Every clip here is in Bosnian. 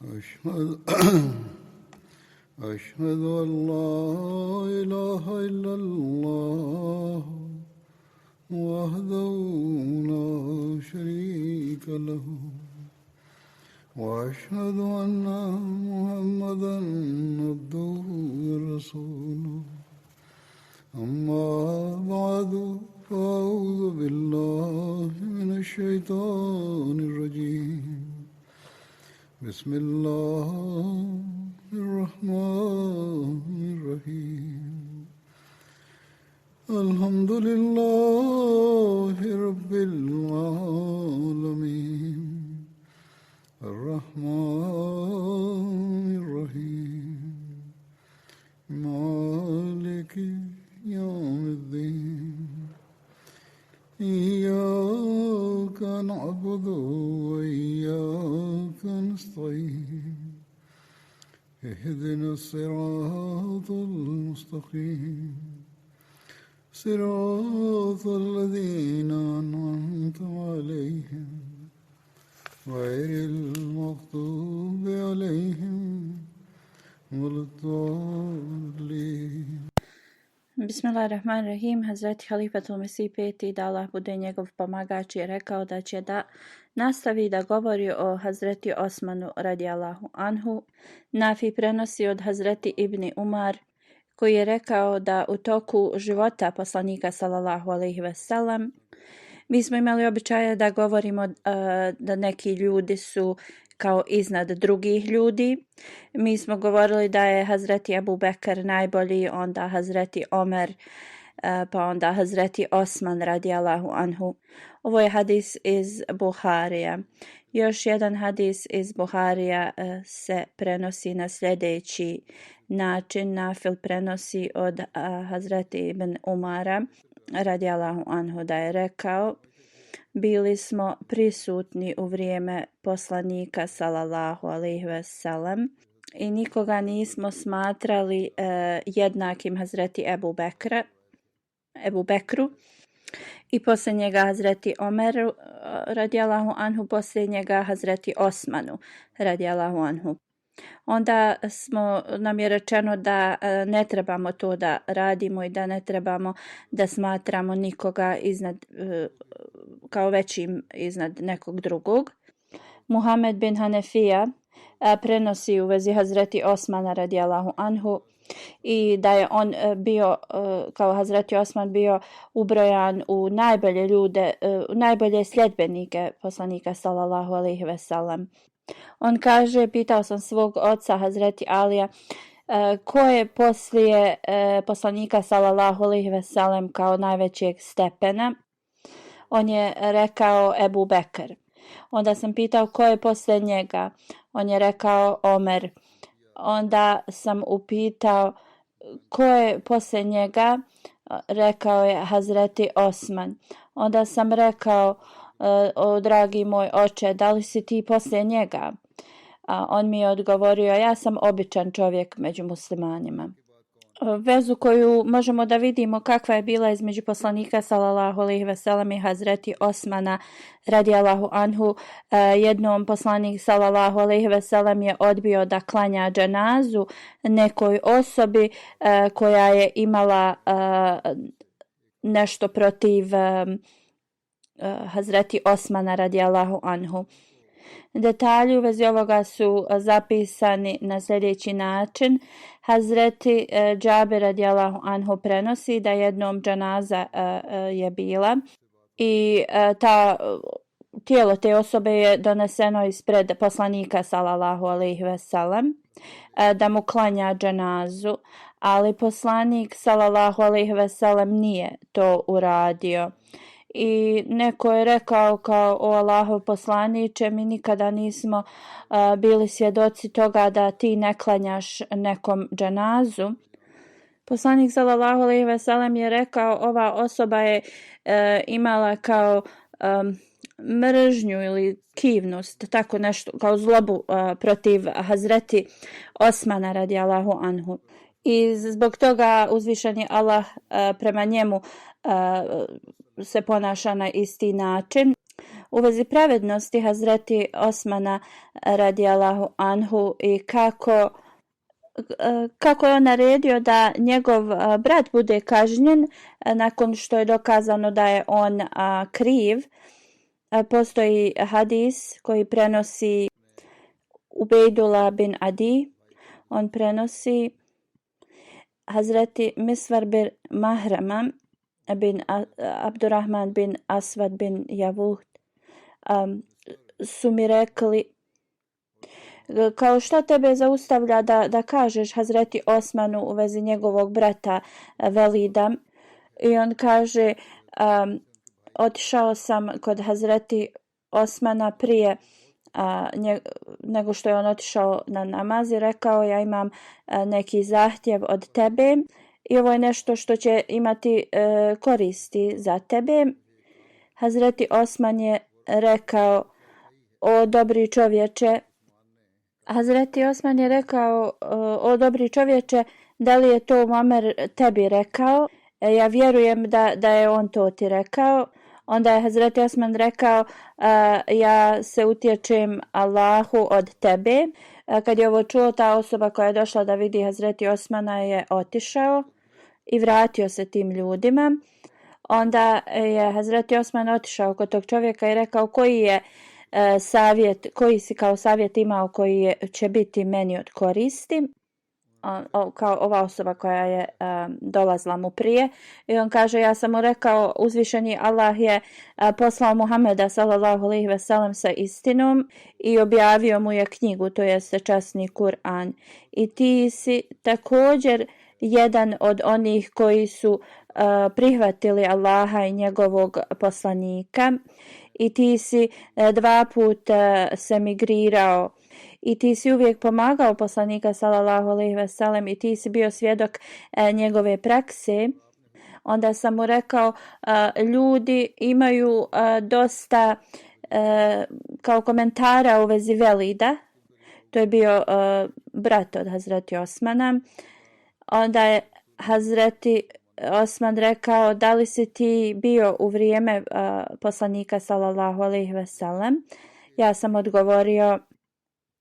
أشهد أشهد أن لا إله إلا الله وحده لا شريك له وأشهد أن محمدا عبده ورسوله أما بعد فأعوذ بالله من الشيطان الرجيم بسم الله الرحمن الرحيم الحمد لله رب العالمين الرحمن الرحيم مالك يوم الدين إياك نعبد وإياك نستعين اهدنا الصراط المستقيم صراط الذين أنعمت عليهم غير المغضوب عليهم ولا الضالين. Bismillahirrahmanirrahim. Hazreti Halifatul Mesih peti, da Allah bude njegov pomagač, je rekao da će da nastavi da govori o Hazreti Osmanu radijallahu anhu. Nafi prenosi od Hazreti Ibni Umar, koji je rekao da u toku života poslanika sallallahu alejhi ve sellem mi smo imali običaje da govorimo da neki ljudi su kao iznad drugih ljudi. Mi smo govorili da je Hazreti Abu Bekr najbolji, onda Hazreti Omer, pa onda Hazreti Osman radijallahu anhu. Ovo je hadis iz Buharija. Još jedan hadis iz Buharija se prenosi na sljedeći način. Nafil prenosi od Hazreti Ibn Umara radijallahu anhu da je rekao: bili smo prisutni u vrijeme poslanika sallallahu alejhi ve sellem i nikoga nismo smatrali jednakim Hazreti Ebu Bekru i poslije njega Hazreti Omeru radijallahu anhu, poslije njega Hazreti Osmanu radijallahu anhu. Onda nam je rečeno da ne trebamo to da radimo i da ne trebamo da smatramo nikoga kao većim iznad nekog drugog. Muhammed bin Hanefija prenosi u vezi Hazreti Osmana radijallahu anhu i da je on bio, kao Hazreti Osman, bio ubrojan u najbolje ljude, u najbolje sljedbenike poslanika sallallahu alejhi ve sellem. On kaže: pitao sam svog oca Hazreti Alija ko je poslije poslanika sallallahu alejhi ve sellem kao najvećeg stepena. On je rekao Ebu Bekr. Onda sam pitao ko je poslije njega. On je rekao Omer. Onda sam upitao ko je poslije njega. Rekao je Hazreti Osman. Onda sam rekao: o dragi moj oče, da li si ti poslije njega? On mi je odgovorio: ja sam običan čovjek među muslimanima. Vezu koju možemo da vidimo kakva je bila između poslanika sallallahu alejhi ve sellem i Hazreti Osmana radijallahu anhu. Jednom poslanik sallallahu alejhi ve sellem je odbio da klanja dženazu nekoj osobi koja je imala nešto protiv Hazreti Osmana radijallahu anhu. Detalji u vezi ovoga su zapisani na sljedeći način. Hazreti Džabir radijallahu anhu prenosi da jednom dženaza je bila i tijelo te osobe je doneseno ispred poslanika sallallahu alejhi ve sellem da mu klanja dženazu, ali poslanik sallallahu alejhi ve sellem nije to uradio. I neko je rekao kao: o Allahov poslaniče, mi nikada nismo bili svjedoci toga da ti ne klanjaš nekom dženazu. Poslanik sallallahu alejhi ve sellem je rekao: ova osoba je imala kao mržnju ili kivnost, tako nešto, kao zlobu protiv Hazreti Osmana radijallahu anhu. I zbog toga uzvišeni Allah prema njemu se ponaša na isti način. u vezi pravednosti Hazreti Osmana radijallahu anhu i kako je on naredio da njegov brat bude kažnjen nakon što je dokazano da je on kriv. Postoji hadis koji prenosi Ubejdullah bin Adi. On prenosi Hazreti Misvar bin Mahrama bin Abdurrahman bin Aswad bin Javud su mi rekli, kao što tebe zaustavlja da kažeš Hazreti Osmanu u vezi njegovog brata Velida. I on kaže, otišao sam kod Hazreti Osmana prije nego što je on otišao na namaz i rekao, ja imam neki zahtjev od tebe i ovo je nešto što će imati koristi za tebe. Hazreti Osman je rekao, o dobri čovječe, o dobri čovječe, da li je to Muammer tebi rekao? Ja vjerujem da je on to ti rekao. Onda je Hazreti Osman rekao, ja se utječem Allahu od tebe. Kad je ovo čuo, ta osoba koja je došla da vidi Hazreti Osmana je otišao i vratio se tim ljudima. Onda je Hazreti Osman otišao kod tog čovjeka i rekao, koji si kao savjet imao koji će biti meni od koristi, kao ova osoba koja je dolazila mu prije. I on kaže, ja sam mu rekao, uzvišeni Allah je poslao Muhameda sallallahu alejhi ve sellem sa istinom i objavio mu je knjigu, to jest časni Kur'an. I ti si također jedan od onih koji su prihvatili Allaha i njegovog poslanika. I ti si 2 puta se migrirao i ti si uvijek pomagao poslanika sallallahu alejhi ve sellem i ti si bio svjedok njegove prakse. Onda sam mu rekao, ljudi imaju dosta kao komentara u vezi Velida. To je bio brat od Hazreti Osmana. Onda je Hazreti Osman rekao, da li si ti bio u vrijeme poslanika sallallahu alejhi ve sellem? Ja sam odgovorio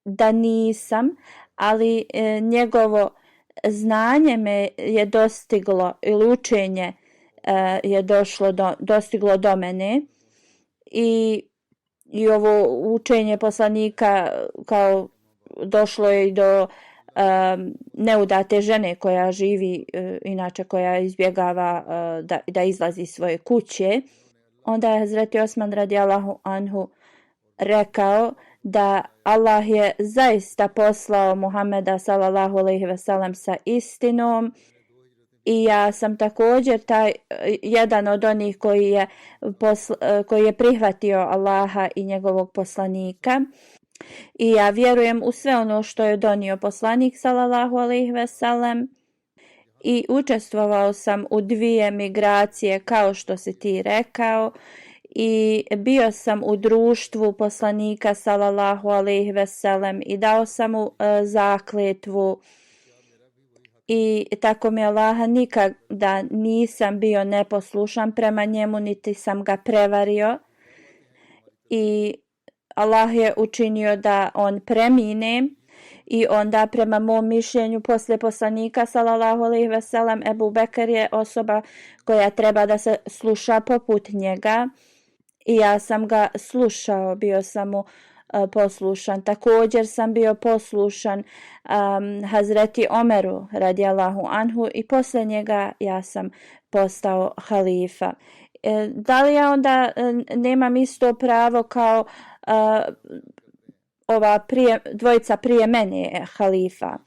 da nisam, ali njegovo znanje me je dostiglo ili učenje je dostiglo do mene i ovo učenje poslanika kao došlo je i do neudate žene koja živi, inače koja izbjegava da izlazi iz svoje kuće. Onda je Hazreti Osman radijallahu anhu rekao da Allah je zaista poslao Muhameda sallallahu alejhi ve sellem sa istinom i ja sam također jedan od onih koji je prihvatio Allaha i njegovog poslanika. I ja vjerujem u sve ono što je donio poslanik sallallahu alejhi ve sellem i učestvovao sam u 2 migracije kao što si ti rekao i bio sam u društvu poslanika sallallahu alejhi ve sellem i dao sam mu zakletvu i tako mi Allaha nikada nisam bio neposlušan prema njemu niti sam ga prevario i Allah je učinio da on premine i onda prema mom mišljenju poslije poslanika sallallahu alejhi ve sellem Ebu Bekr je osoba koja treba da se sluša poput njega i ja sam ga slušao, bio sam mu poslušan. Također sam bio poslušan Hazreti Omeru radijallahu anhu i poslije njega ja sam postao halifa. Da li ja onda nemam isto pravo kao dvojica prije mene halifa?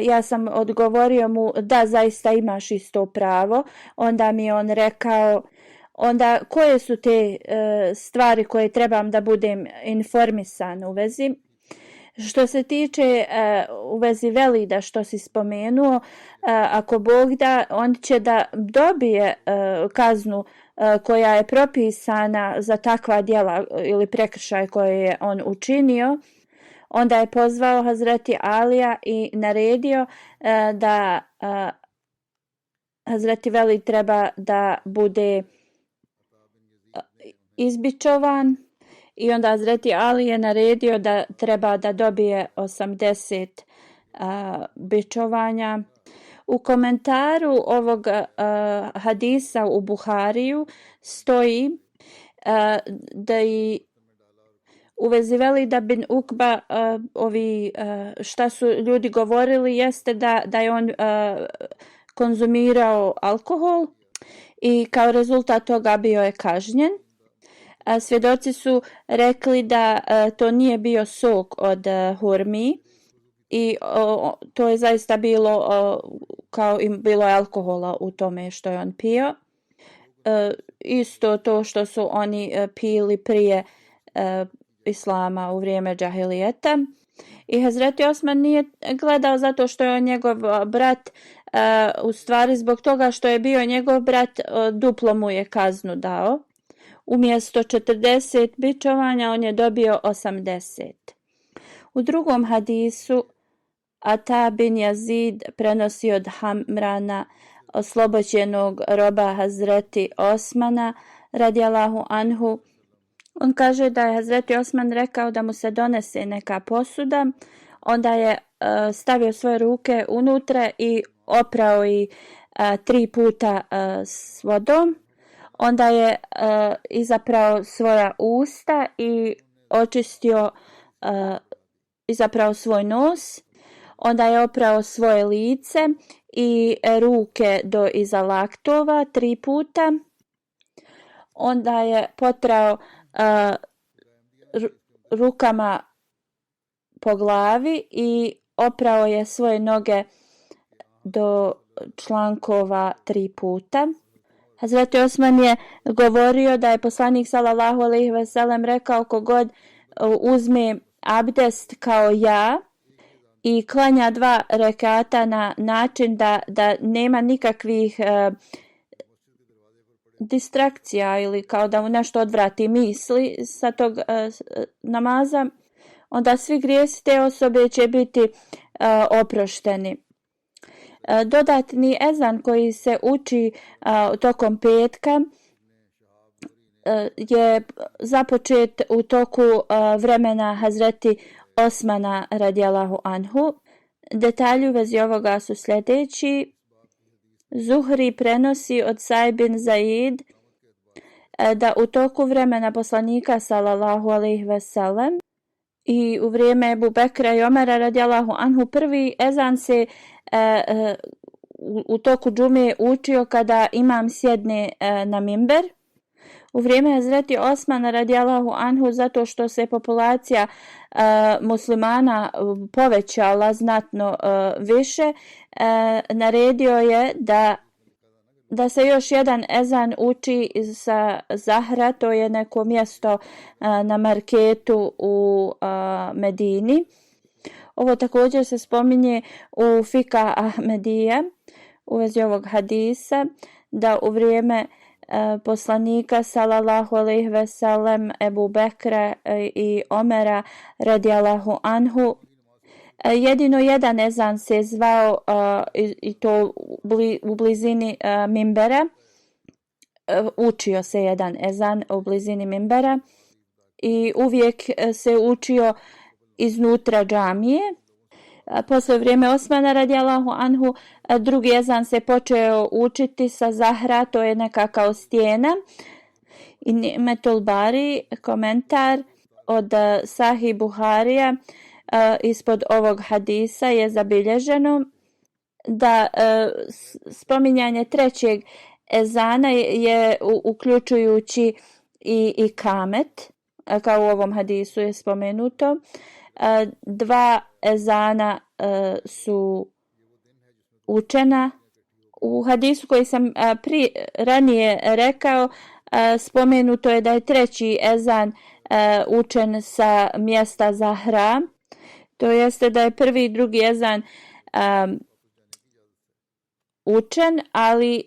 Ja sam odgovorio mu da zaista imaš isto pravo. Onda mi je on rekao, onda koje su te stvari koje trebam da budem informisan u vezi? Što se tiče u vezi Velida što si spomenuo, ako Bog da, on će da dobije kaznu koja je propisana za takva djela ili prekršaj koje je on učinio. Onda je pozvao Hazreti Alija i naredio da Hazreti Velid treba da bude izbičovan i onda Hazreti Ali je naredio da treba da dobije 80 bičovanja. U komentaru ovog hadisa u Buhariju stoji da i u vezi Velida bin Ukba šta su ljudi govorili jeste da je on konzumirao alkohol i kao rezultat toga bio je kažnjen. Svjedoci su rekli da to nije bio sok od hurmi i to je zaista bilo kao bilo je alkohola u tome što je on pio. Isto to što su oni pili prije islama u vrijeme džahilijeta. I Hazreti Osman nije gledao zato što je on njegov brat, u stvari zbog toga što je bio njegov brat, duplo mu je kaznu dao. Umjesto 40 bičovanja on je dobio 80. U drugom hadisu Ata bin Yazid prenosi od Hamrana, oslobođenog roba Hazreti Osmana radijallahu anhu. On kaže da je Hazreti Osman rekao da mu se donese neka posuda, onda je stavio svoje ruke unutra i oprao i 3 puta s vodom. Onda je izaprao svoja usta i očistio, izaprao svoj nos. Onda je oprao svoje lice i ruke do iza laktova 3 puta. Onda je potrao rukama po glavi i oprao je svoje noge do člankova 3 puta. Hazreti Osman je govorio da je poslanik sallallahu alejhi ve sellem rekao kogod uzme abdest kao ja i klanja 2 rekata na način da nema nikakvih distrakcija ili kao da mu nešto odvrati misli sa tog namaza, onda svi grijesi te osobe će biti oprošteni. Dodatni ezan koji se uči tokom petka je započet u toku vremena Hazreti Osmana radijallahu anhu. Detalji u vezi ovoga su sljedeći. Zuhri prenosi od Said bin Zaid da u toku vremena poslanika sallallahu alejhi ve sellem i u vrijeme Ebu Bekra i Omera radijallahu anhu prvi ezan se u toku džume učio kada imam sjedne na mimber. U vrijeme Hazreti Osmana radijallahu anhu, zato što se populacija muslimana povećala znatno više, naredio je da se još jedan ezan uči sa Zahra, to je neko mjesto na marketu u Medini. Ovo također se spominje u Fika Ahmedija u vezi ovog hadisa, da u vrijeme poslanika sallallahu alejhi ve sellem, Ebu Bekra i Omera radijallahu anhu, jedino jedan ezan se zvao i to u blizini mimbera. Učio se jedan ezan u blizini mimbera i uvijek se učio iznutra džamije. Posle vrijeme Osmana radijallahu anhu drugi ezan se počeo učiti sa Zahra, to je nekakav stijena. I Nimetul Bari, komentar od Sahih Buharija, ispod ovog hadisa je zabilježeno da spominjanje trećeg ezana je uključujući i kamet, kao u ovom hadisu je spomenuto. 2 ezana su učena. U hadisu koji sam ranije rekao, spomenuto je da je treći ezan učen sa mjesta Zahra. To jeste da je prvi i drugi ezan učen, ali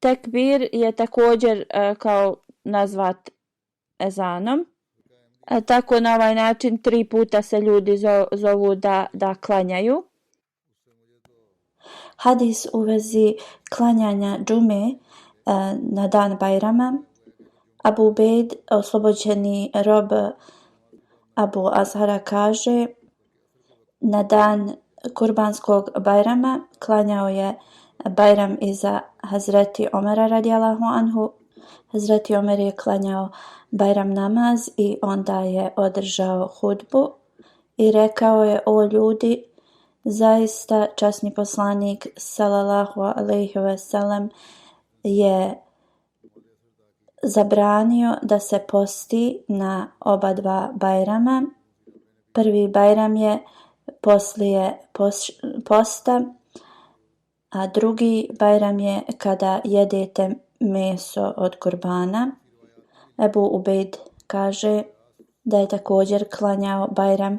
tekbir je također kao nazvat ezanom. Tako na ovaj način 3 puta se ljudi zovu da klanjaju. Hadis u vezi klanjanja džume na dan Bajrama. Abu Ubejd, oslobođeni rob Abu Azhara, kaže: na dan kurbanskog Bajrama klanjao je Bajram iza Hazreti Omera radijallahu anhu. Hazreti Omer je klanjao Bajram namaz i onda je održao hudbu i rekao je: o ljudi, zaista časni poslanik sallallahu alejhi ve sellem je zabranio da se posti na oba dva Bajrama. Prvi Bajram je poslije posta, a drugi Bajram je kada jedete meso od kurbana. Ebu Ubejd kaže da je također klanjao Bajram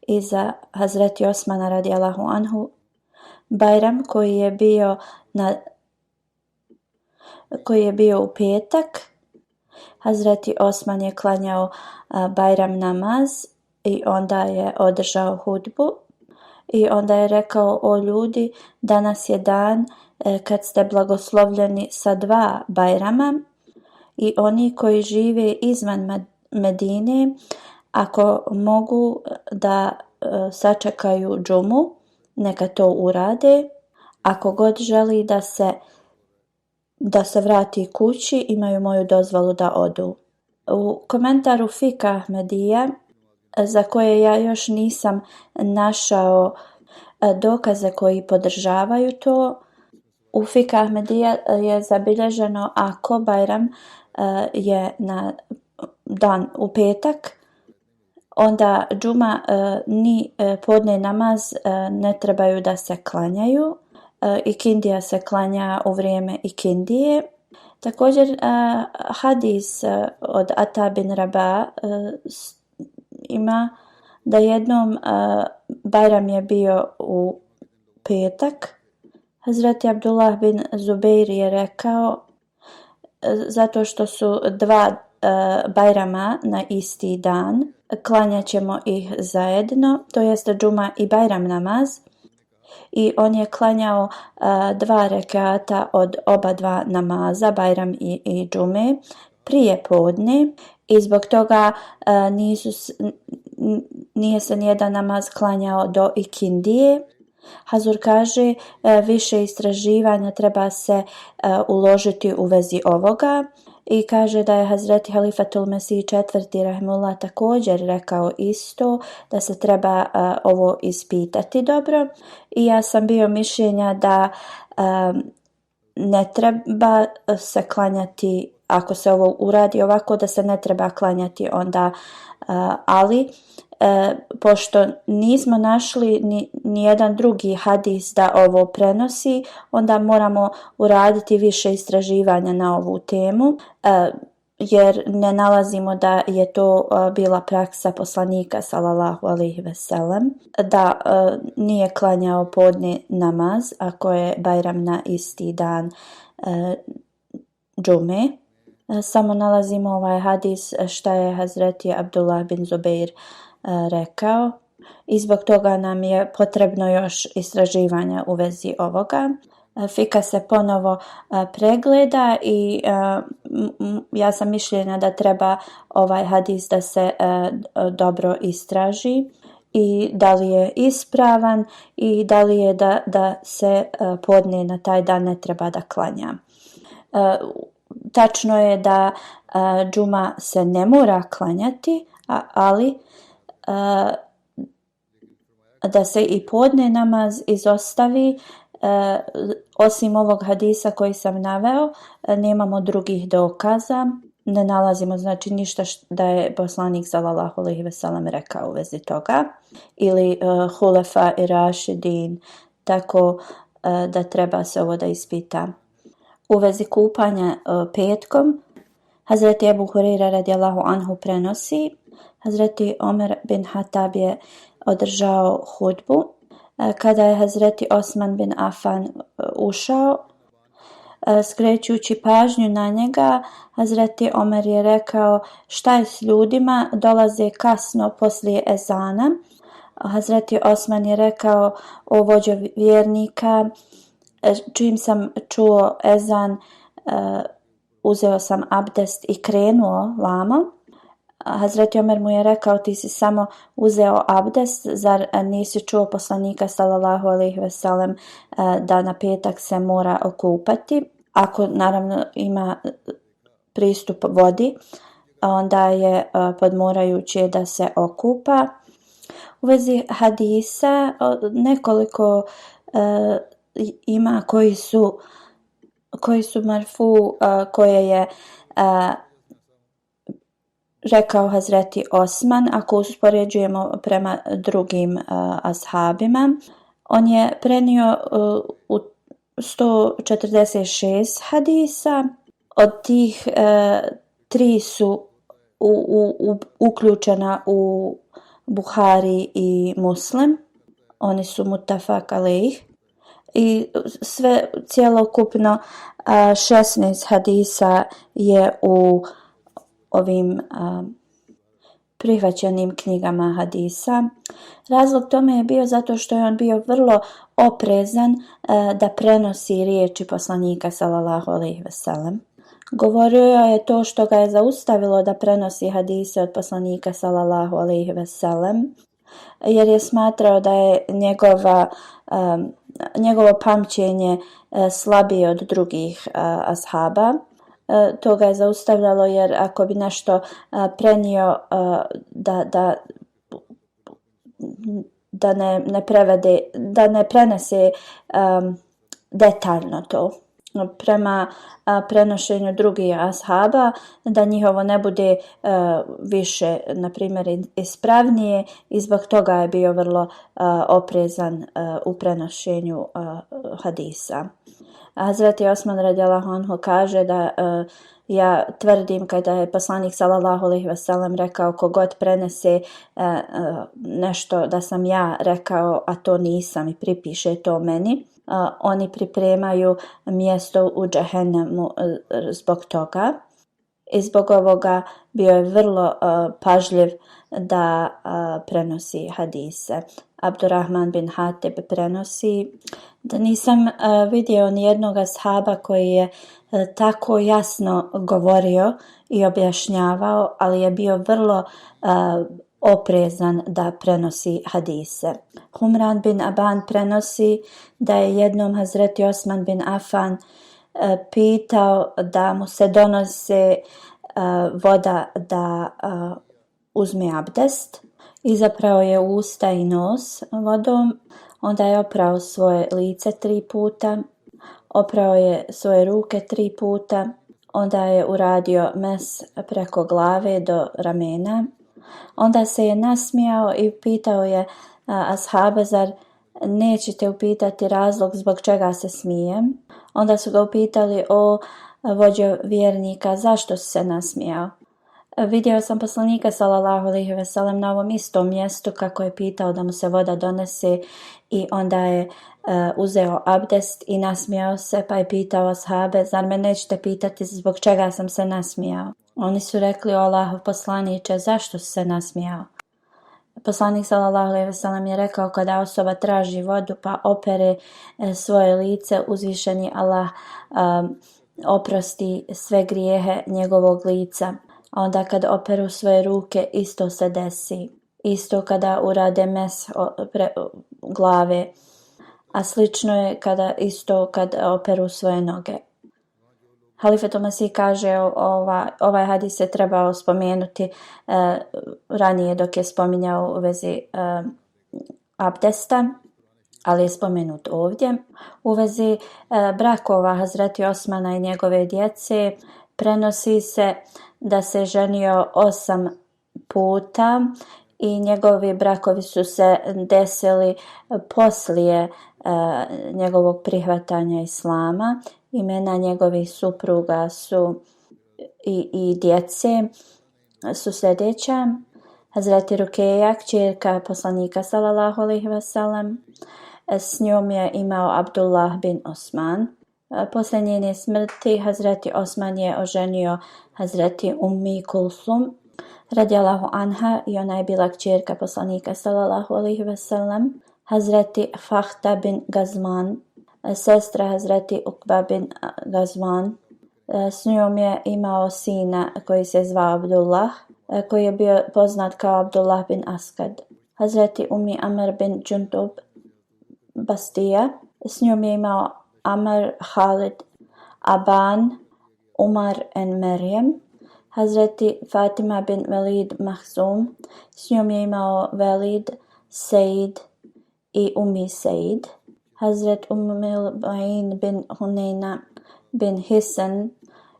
iza Hazreti Osmana radijallahu anhu. Bajram koji je bio u petak, Hazreti Osman je klanjao Bajram namaz i onda je održao hudbu i onda je rekao: o ljudi, danas je dan kad ste blagoslovljeni sa dva Bajrama i oni koji žive izvan Medine, ako mogu da sačekaju džumu, neka to urade. Ako god želi da se vrati kući, imaju moju dozvolu da odu. U komentaru Fika Ahmedija, za koje ja još nisam našao dokaze koji podržavaju to, u Fika Ahmedija je zabilježeno ako Bajram je na dan u petak, onda džuma ni podne namaz ne trebaju da se klanjaju. Ikindija se klanja u vrijeme ikindije. Također hadis od Ata bin Raba ima da jednom Bajram je bio u petak. Hazreti Abdullah bin Zubeir je rekao: zato što su dva Bajrama na isti dan, klanjat ćemo ih zajedno, to jeste džuma i Bajram namaz. I on je klanjao 2 rekata od oba dva namaza, Bajram i džume, prije podne i zbog toga nije se nijedan namaz klanjao do ikindije. Hazur kaže: više istraživanja treba se uložiti u vezi ovoga i kaže da je Hazreti Halifatul Mesih IV. Rahimullah također rekao isto, da se treba ovo ispitati dobro. I ja sam bio mišljenja da ne treba se klanjati, ako se ovo uradi ovako, da se ne treba klanjati onda, ali pošto nismo našli ni jedan drugi hadis da ovo prenosi, onda moramo uraditi više istraživanja na ovu temu, jer ne nalazimo da je to bila praksa poslanika sallallahu alejhi ve sellem, da nije klanjao podne namaz ako je Bajram na isti dan džume. Samo nalazimo ovaj hadis šta je Hazreti Abdullah bin Zubeir rekao i zbog toga nam je potrebno još istraživanja u vezi ovoga. Fika se ponovo pregleda i ja sam mišljenja da treba ovaj hadis da se dobro istraži i da li je ispravan i da li je da se podne na taj dan ne treba da klanja. Tačno je da džuma se ne mora klanjati, ali da se i podne namaz izostavi. Osim ovog hadisa koji sam naveo, nemamo drugih dokaza. Ne nalazimo znači ništa da je poslanik sallallahu alejhi ve sellem rekao u vezi toga ili Hulefa i Rašidin, tako da treba se ovo da ispita. U vezi kupanja petkom, Hazreti Ebu Hureyre radijallahu anhu prenosi: Hazreti Omer bin Hatab je održao hudbu. Kada je Hazreti Osman bin Afan ušao, skrećući pažnju na njega, Hazreti Omer je rekao: šta je s ljudima, dolaze kasno poslije ezana. Hazreti Osman je rekao: o vođo vjernika, čim sam čuo ezan, uzeo sam abdest i krenuo vamo. Hazreti Omer mu je rekao, ti si samo uzeo abdest, zar nisi čuo poslanika sallallahu alejhi ve sellem da na petak se mora okupati? Ako naravno ima pristup vodi, onda je podmorajuće da se okupa. U vezi hadisa nekoliko ima koji su marfu, koje je rekao Hazreti Osman, ako uspoređujemo prema drugim ashabima. On je prenio u 146 hadisa, od tih 3 su uključena u Buhari i Muslim, oni su mutafak alejh, i sve cjelokupno 16 hadisa je u ovim prihvaćenim knjigama hadisa. Razlog tome je bio zato što je on bio vrlo oprezan da prenosi riječi poslanika sallallahu alejhi ve sellem. Govorio je to što ga je zaustavilo da prenosi hadise od poslanika sallallahu alejhi ve sellem, jer je smatrao da je njegovo pamćenje slabije od drugih ashaba. To ga je zaustavljalo, jer ako bi nešto prenio da ne prenese detaljno to prema prenošenju drugih ashaba, da njihovo ne bude više, na primjer, ispravnije, i zbog toga je bio vrlo oprezan u prenošenju hadisa. Hazreti Osman radijallahu anhu kaže da ja tvrdim kada je poslanik sallallahu alejhi ve sellem rekao, kogod prenese nešto da sam ja rekao, a to nisam, i pripiše to meni, oni pripremaju mjesto u džehennemu zbog toga. I zbog ovoga bio je vrlo pažljiv da prenosi hadise. Abdurrahman bin Hatib prenosi da nisam vidio nijednog ashaba koji je tako jasno govorio i objašnjavao, ali je bio vrlo oprezan da prenosi hadise. Humran bin Aban prenosi da je jednom Hazreti Osman bin Affan pitao da mu se donose voda da uzme abdest. Izaprao je usta i nos vodom, onda je oprao svoje lice 3 puta, oprao je svoje ruke 3 puta, onda je uradio mes preko glave do ramena. Onda se je nasmijao i pitao je ashabe, zar nećete upitati razlog zbog čega se smijem? Onda su ga upitali, o vođo vjernika, zašto si se nasmijao? Vidio sam poslanika sallallahu alejhi ve sellem na ovom istom mjestu kako je pitao da mu se voda donese, i onda je uzeo abdest i nasmijao se, pa je pitao ashabe, zar me nećete pitati zbog čega sam se nasmijao? Oni su rekli, o Allahov poslaniče, zašto si se nasmijao? Poslanik sallallahu alejhi ve sellem je rekao, kada osoba traži vodu pa opere svoje lice, uzvišeni Allah oprosti sve grijehe njegovog lica. Onda kad operu svoje ruke, isto se desi. Isto kada urade mes glave. A slično je kad operu svoje noge. Halifetul Mesih kaže, ovaj hadis se trebao spomenuti ranije dok je spominjao u vezi abdesta, ali je spomenut ovdje. U vezi brakova Hazreti Osmana i njegove djece prenosi se da se ženio 8 puta i njegovi brakovi su se desili poslije njegovog prihvatanja islama. Imena njegovih supruga su i djece su sljedeća: Hazreti Rukeja, kćerka poslanika sallallahu alejhi ve sellem. S njom je imao Abdullah bin Osman. Poslije njene smrti Hazreti Osman je oženio Hazreti Ummi Kulsum radijallahu anha, i ona je bila kćerka poslanika sallallahu alejhi ve sellem. Hazreti Fahta bin Gazman, sestra Hazreti Ukba bin Gazman, S njom je imao sina koji se zvao Abdullah, koji je bio poznat kao Abdullah bin Askad. Hazreti Umi Amr bin Džundub Bastija. S njom je imao Amr, Khalid, Aban, Umar and Merjem. Hazreti Fatima bin Velid Mahzum. S njom je imao Velid, Seid i Umi Seid. Hazret Umil Bain bin Huneyna bin Hisan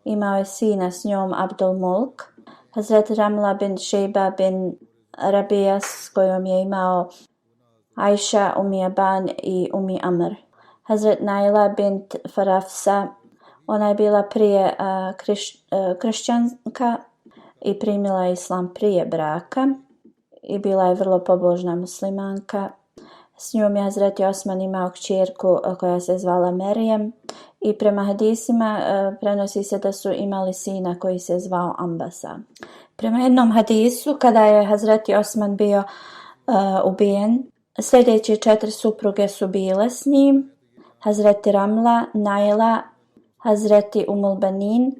imao je sina s njom Abdul Mulk. Hazret Ramla bin Sheba bin Rabija s kojom je imao Aisha, Umi Aban i Umi Amr. Hazret Naila bint Farafsa, ona je bila prije kršćanka i primila islam prije braka i bila je vrlo pobožna muslimanka. S njom je Hazreti Osman imao kćerku koja se zvala Merijem i prema hadisima prenosi se da su imali sina koji se zvao Ambasa. Prema jednom hadisu, kada je Hazreti Osman bio ubijen, sljedeće 4 supruge su bile s njim: Hazreti Ramla, Naila, Hazreti Umul Banin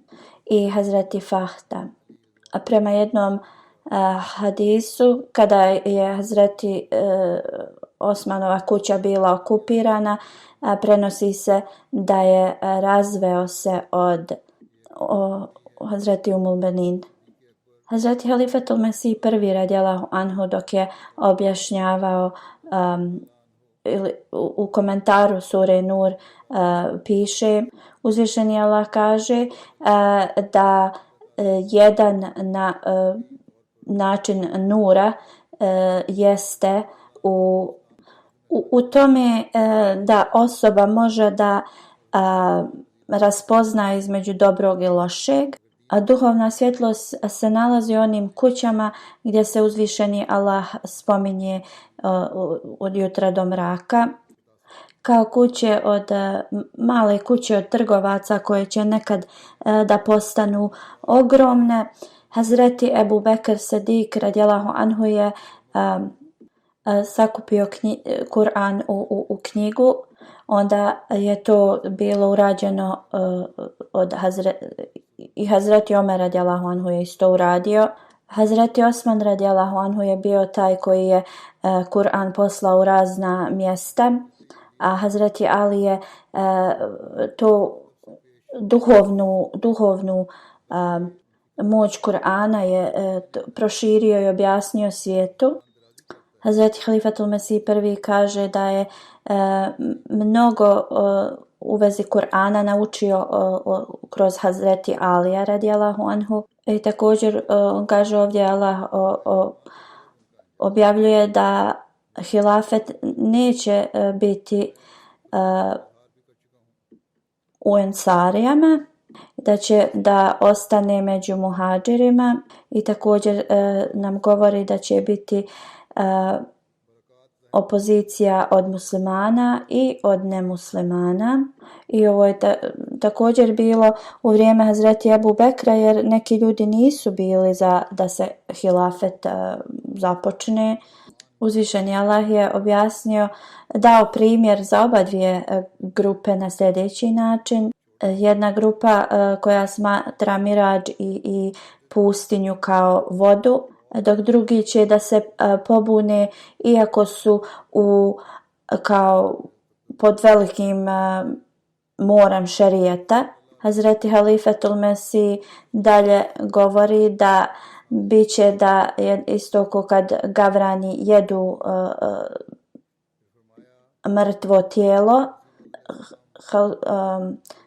i Hazreti Fahta. A prema jednom hadisu, kada je Hazreti Osmanova kuća bila okupirana, prenosi se da je razveo se od Hazreti Umul Banin. Hazreti Halifatul Mesih prvi radijallahu anhu dok je objašnjavao u komentaru sure Nur piše, uzvišeni Allah kaže da jedan način nura jeste u tome da osoba može da raspozna između dobrog i lošeg, a duhovna svjetlost se nalazi u onim kućama gdje se uzvišeni Allah spominje od jutra do mraka, kao kuće od male kuće od trgovaca koje će nekad da postanu ogromne. Hazreti Ebu Bekr Sedik radijallahu anhu je sakupio Kur'an u knjigu. Onda je to bilo urađeno od Hazreti Omer radijallahu anhu je isto uradio. Hazreti Osman radijallahu anhu je bio taj koji je Kur'an poslao u razna mjesta, a Hazreti Ali je to duhovnu moć Kur'ana je proširio i objasnio svijetu. Hazreti Halifatul Mesih prvi kaže da je mnogo u vezi Kur'ana naučio kroz Hazreti Alija radijallahu anhu. I također on kaže ovdje Allah objavljuje da hilafet neće biti u Ensarijama, da će da ostane među muhadžirima i također nam govori da će biti opozicija od muslimana i od nemuslimana. I ovo je također bilo u vrijeme Hazreti Ebu Bekra, jer neki ljudi nisu bili za da se hilafet započne. Uzvišeni Allah je objasnio, dao primjer za oba dvije grupe na sljedeći način. Jedna grupa koja smatra Miradž i pustinju kao vodu, dok drugi će da se pobune iako su kao pod velikim moram šerijeta. Hazreti Halifatul Mesih dalje govori da bit će da je isto ko kad gavrani jedu mrtvo tijelo.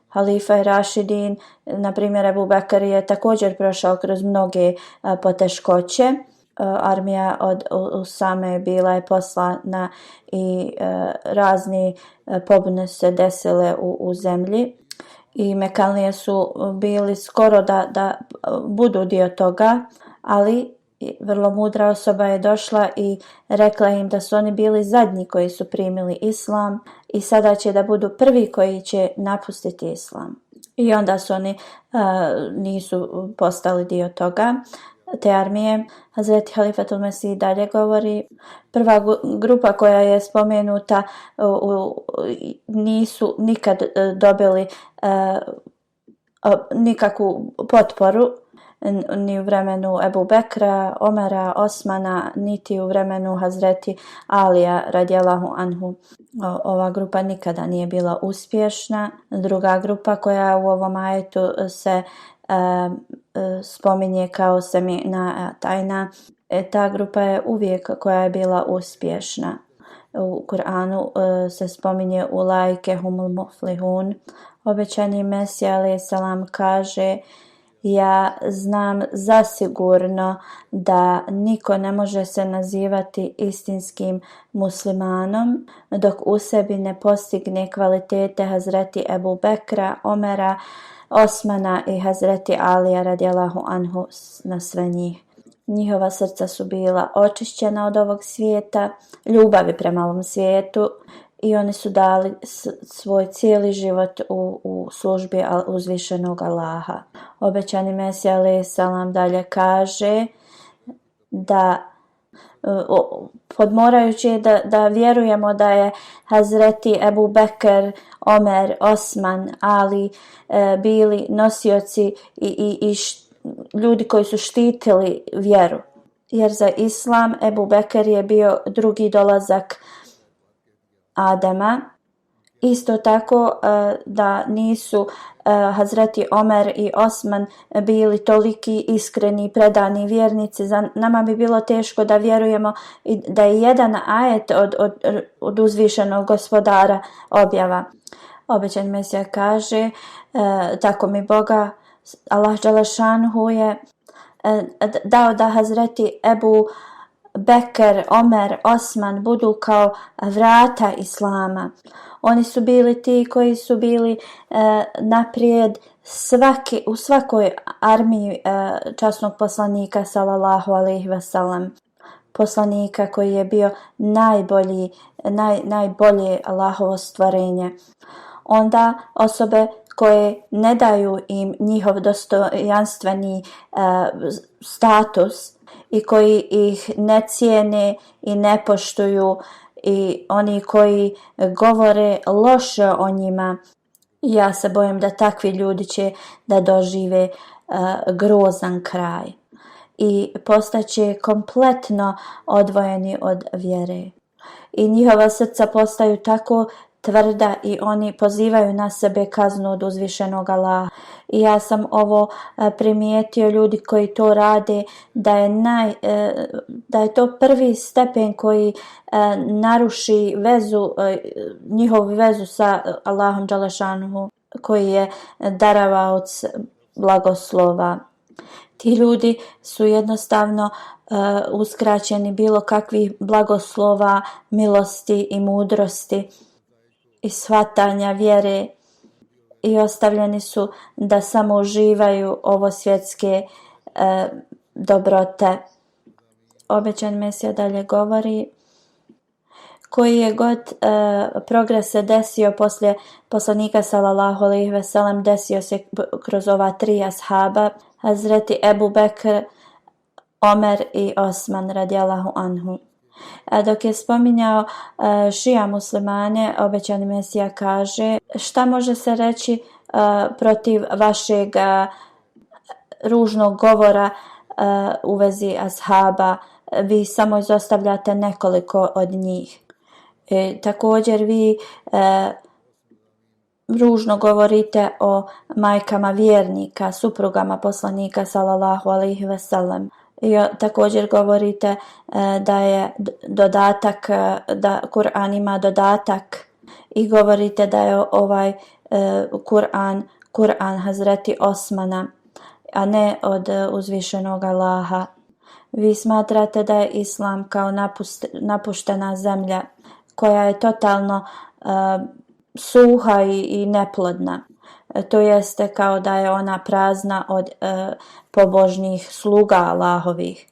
Halifa i Rašidin, na primjer Ebu Bekr, je također prošao kroz mnoge poteškoće. Armija od Usame bila je poslana i razne pobune se desile u zemlji i Mekalije su bili skoro da budu dio toga, ali vrlo mudra osoba je došla i rekla im da su oni bili zadnji koji su primili islam i sada će da budu prvi koji će napustiti islam. I onda su oni nisu postali dio toga, te armije. Hazreti Halifatul Mesih dalje govori, prva grupa koja je spomenuta nisu nikad dobili nikakvu potporu ni u vremenu Ebu Bekra, Omera, Osmana, niti u vremenu Hazreti Alija radijallahu anhu. Ova grupa nikada nije bila uspješna. Druga grupa koja u ovom ajetu se spominje kao semina tajna, ta grupa je uvijek koja je bila uspješna. U Kur'anu se spominje ulajke humul muflihun. Obećani Mesija alejhi selam kaže: ja znam zasigurno da niko ne može se nazivati istinskim muslimanom dok u sebi ne postigne kvalitete Hazreti Ebu Bekra, Omera, Osmana i Hazreti Alija radijallahu anhu na sve njih. Njihova srca su bila očišćena od ovog svijeta, ljubavi prema ovom svijetu, i oni su dali svoj cijeli život u službi uzvišenog Allaha. Obećani Mesija alejhi selam dalje kaže da podmorajući da vjerujemo da je Hazreti Ebu Bekr, Omer, Osman, Ali bili nosioci i ljudi koji su štitili vjeru. Jer za Islam Ebu Bekr je bio drugi dolazak Adama. Isto tako da nisu Hazreti Omer i Osman bili toliki iskreni predani vjernici, za nama bi bilo teško da vjerujemo da je jedan ajet od uzvišenog gospodara objava. Obećani Mesija kaže: tako mi Boga, Allah dželešanhu je dao da Hazreti Ebu Bekr, Omer, Osman budu kao vrata Islama. Oni su bili ti koji su bili naprijed u svakoj armiji časnog poslanika sallallahu alejhi ve sellem. Poslanika koji je bio najbolje Allahovo stvorenje. Onda osobe koje ne daju im njihov dostojanstveni status i koji ih ne cijene i ne poštuju, i oni koji govore loše o njima, ja se bojim da takvi ljudi će da dožive grozan kraj i postaće kompletno odvojeni od vjere. I njihova srca postaju tako tvrda i oni pozivaju na sebe kaznu od uzvišenog Allaha. I ja sam ovo primijetio, ljudi koji to rade, da je to prvi stepen koji naruši njihovu vezu sa Allahom dželešanuhu, koji je daravaoc blagoslova. Ti ljudi su jednostavno uskraćeni bilo kakvih blagoslova, milosti i mudrosti i shvatanja vjere, i ostavljeni su da samo uživaju ovo svjetske dobrote. Obećan Mesija dalje govori: koji je god progres se desio poslije poslanika sallallahu alejhi ve sellem, desio se kroz ova tri ashaba, Hazreti Ebu Bekr, Omer i Osman radijallahu anhu. Dok je spominjao šija muslimane, obećani Mesija kaže: šta može se reći protiv vašeg ružnog govora u vezi ashaba? Vi samo izostavljate nekoliko od njih. Također vi ružno govorite o majkama vjernika, suprugama poslanika sallallahu alejhi ve sellem. I također govorite da je dodatak, da Kur'an ima dodatak, i govorite da je ovaj Kur'an Hazreti Osmana, a ne od uzvišenog Allaha. Vi smatrate da je Islam kao napuštena zemlja koja je totalno suha i neplodna. To jeste kao da je ona prazna od pobožnih sluga Allahovih.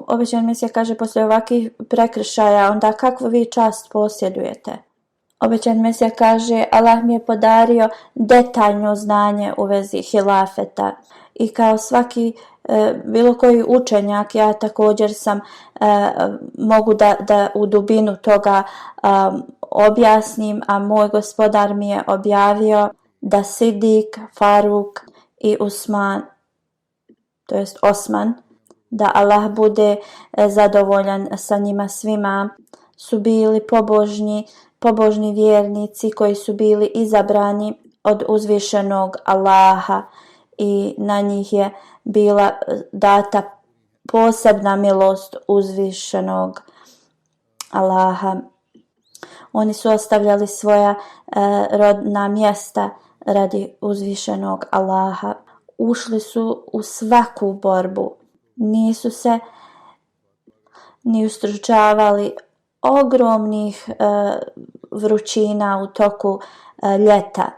Obećan Mesija kaže: poslije ovakvih prekršaja, onda kakvu vi čast posjedujete? Obećan Mesija kaže: Allah mi je podario detaljno znanje u vezi hilafeta, i kao svaki bilo koji učenjak, ja također mogu da u dubinu toga objasnim, a moj gospodar mi je objavio da Sidik, Faruk i Usman, to jest Osman, da Allah bude zadovoljan sa njima svima, su bili pobožni vjernici koji su bili izabrani od uzvišenog Allaha i na njih je bila data posebna milost uzvišenog Allaha. Oni su ostavljali svoja rodna mjesta radi uzvišenog Allaha. Ušli su u svaku borbu. Nisu se ni ustručavali ogromnih vrućina u toku ljeta,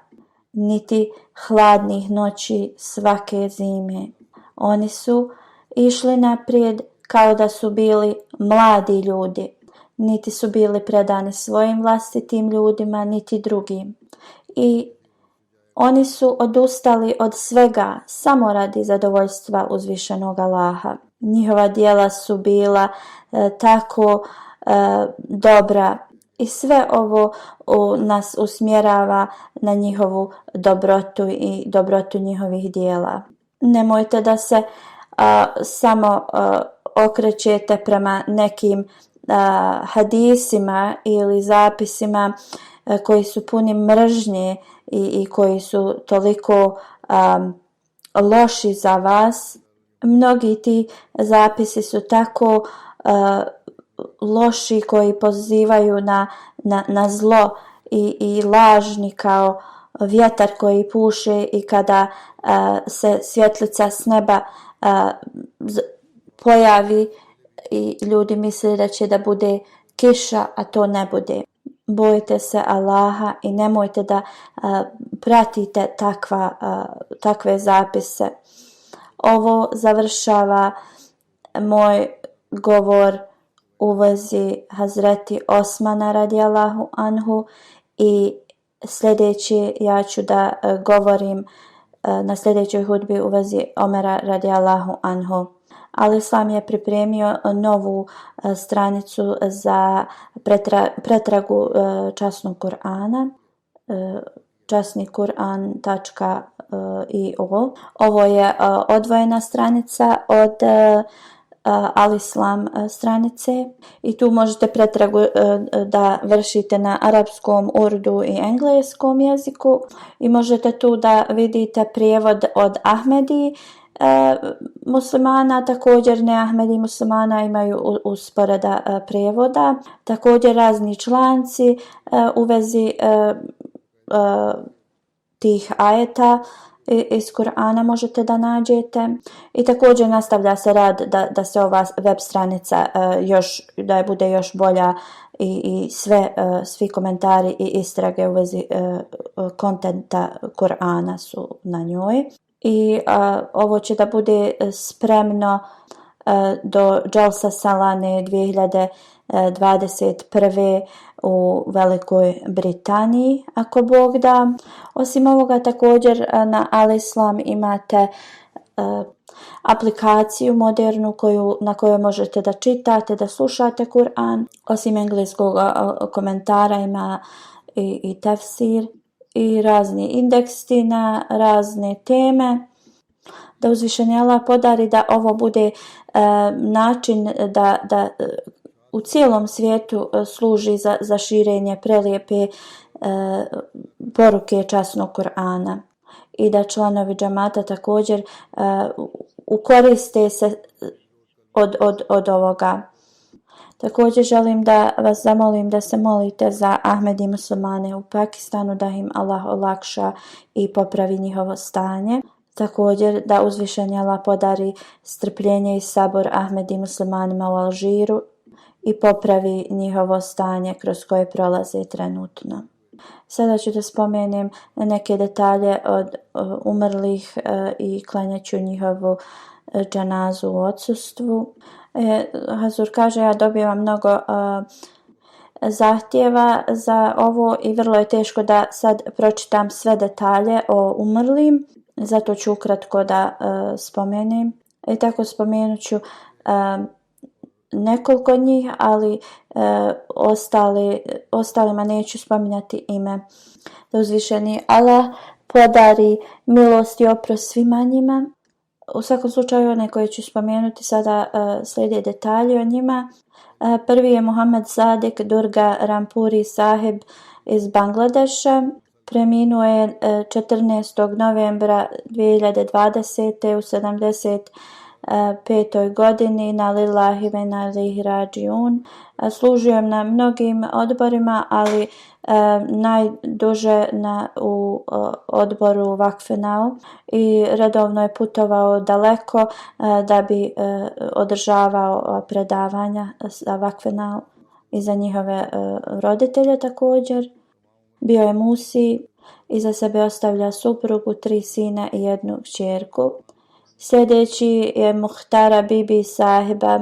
niti hladnih noći svake zime. Oni su išli naprijed kao da su bili mladi ljudi. Niti su bili predani svojim vlastitim ljudima, niti drugim. I oni su odustali od svega samo radi zadovoljstva uzvišenog Allaha. Njihova djela su bila tako dobra i sve ovo nas usmjerava na njihovu dobrotu i dobrotu njihovih djela. Nemojte da se samo okrećete prema nekim hadisima ili zapisima koji su puni mržnje i koji su toliko loši za vas. Mnogi ti zapisi su tako loši, koji pozivaju na zlo i lažni kao vjetar koji puše i kada se svjetlica s neba pojavi i ljudi misle da će da bude kiša, a to ne bude. Bojite se Allaha i nemojte da pratite takve zapise. Ovo završava moj govor u vezi Hazreti Osmana radijallahu anhu i sljedeći ja ću da govorim na sljedećoj hudbi u vezi Omera radijallahu anhu. Ali Islam je pripremio novu stranicu za pretragu časnog Kur'ana, časnikuran.io. Ovo je odvojena stranica od Al-Islam stranice i tu možete pretragu da vršite na arapskom, urdu i engleskom jeziku i možete tu da vidite prijevod od Ahmedi muslimana, također ne Ahmedi muslimana imaju usporeda prijevoda, također razni članci u vezi tih ajeta iz Kur'ana možete da nađete i također nastavlja se rad da se ova web stranica da bude još bolja i svi komentari i istrage u vezi kontenta Kur'ana su na njoj. I ovo će da bude spremno do Jalsa Salane 2021. u Velikoj Britaniji, ako Bog da. Osim ovoga također na Al-Islam imate aplikaciju modernu na kojoj možete da čitate, da slušate Kur'an. Osim engleskog komentara ima i tefsir i razni indeksi na razne teme. Da uzvišeni Allah podari da ovo bude način da u cijelom svijetu služi za širenje prelijepe poruke časnog Kur'ana i da članovi džamata također ukoriste se od ovoga. Također želim da vas zamolim da se molite za Ahmedi muslimane u Pakistanu, da im Allah olakša i popravi njihovo stanje. Također da uzvišeni Allah podari strpljenje i sabor Ahmedi muslimanima u Alžiru i popravi njihovo stanje kroz koje prolaze trenutno. Sada ću da spomenem neke detalje od umrlih i klanjat ću njihovu džanazu u odsustvu. Hazur kaže, ja dobivam mnogo zahtjeva za ovo i vrlo je teško da sad pročitam sve detalje o umrlim, zato ću ukratko da spomenem. I tako spomenut ću nekoliko njih, ali ostalima neću spominjati ime. Da uzvišeni Allah podari milost i oprost svima njima. U svakom slučaju, one koje ću spomenuti sada slijede detalje o njima. Prvi je Muhammad Sadiq Durga Rampuri Sahib iz Bangladeša. Preminuo je 14. novembra 2020. u 75. godini na lillahi ve inna ilaihi rađiun. Služio je na mnogim odborima, ali najduže u odboru Vakfenau i redovno je putovao daleko da bi održavao predavanja za Vakfenau i za njihove roditelje također. Bio je Musi, iza sebe ostavlja suprugu, 3 sina i 1 kćerku. Sljedeći je Muhtara Bibi Sahiba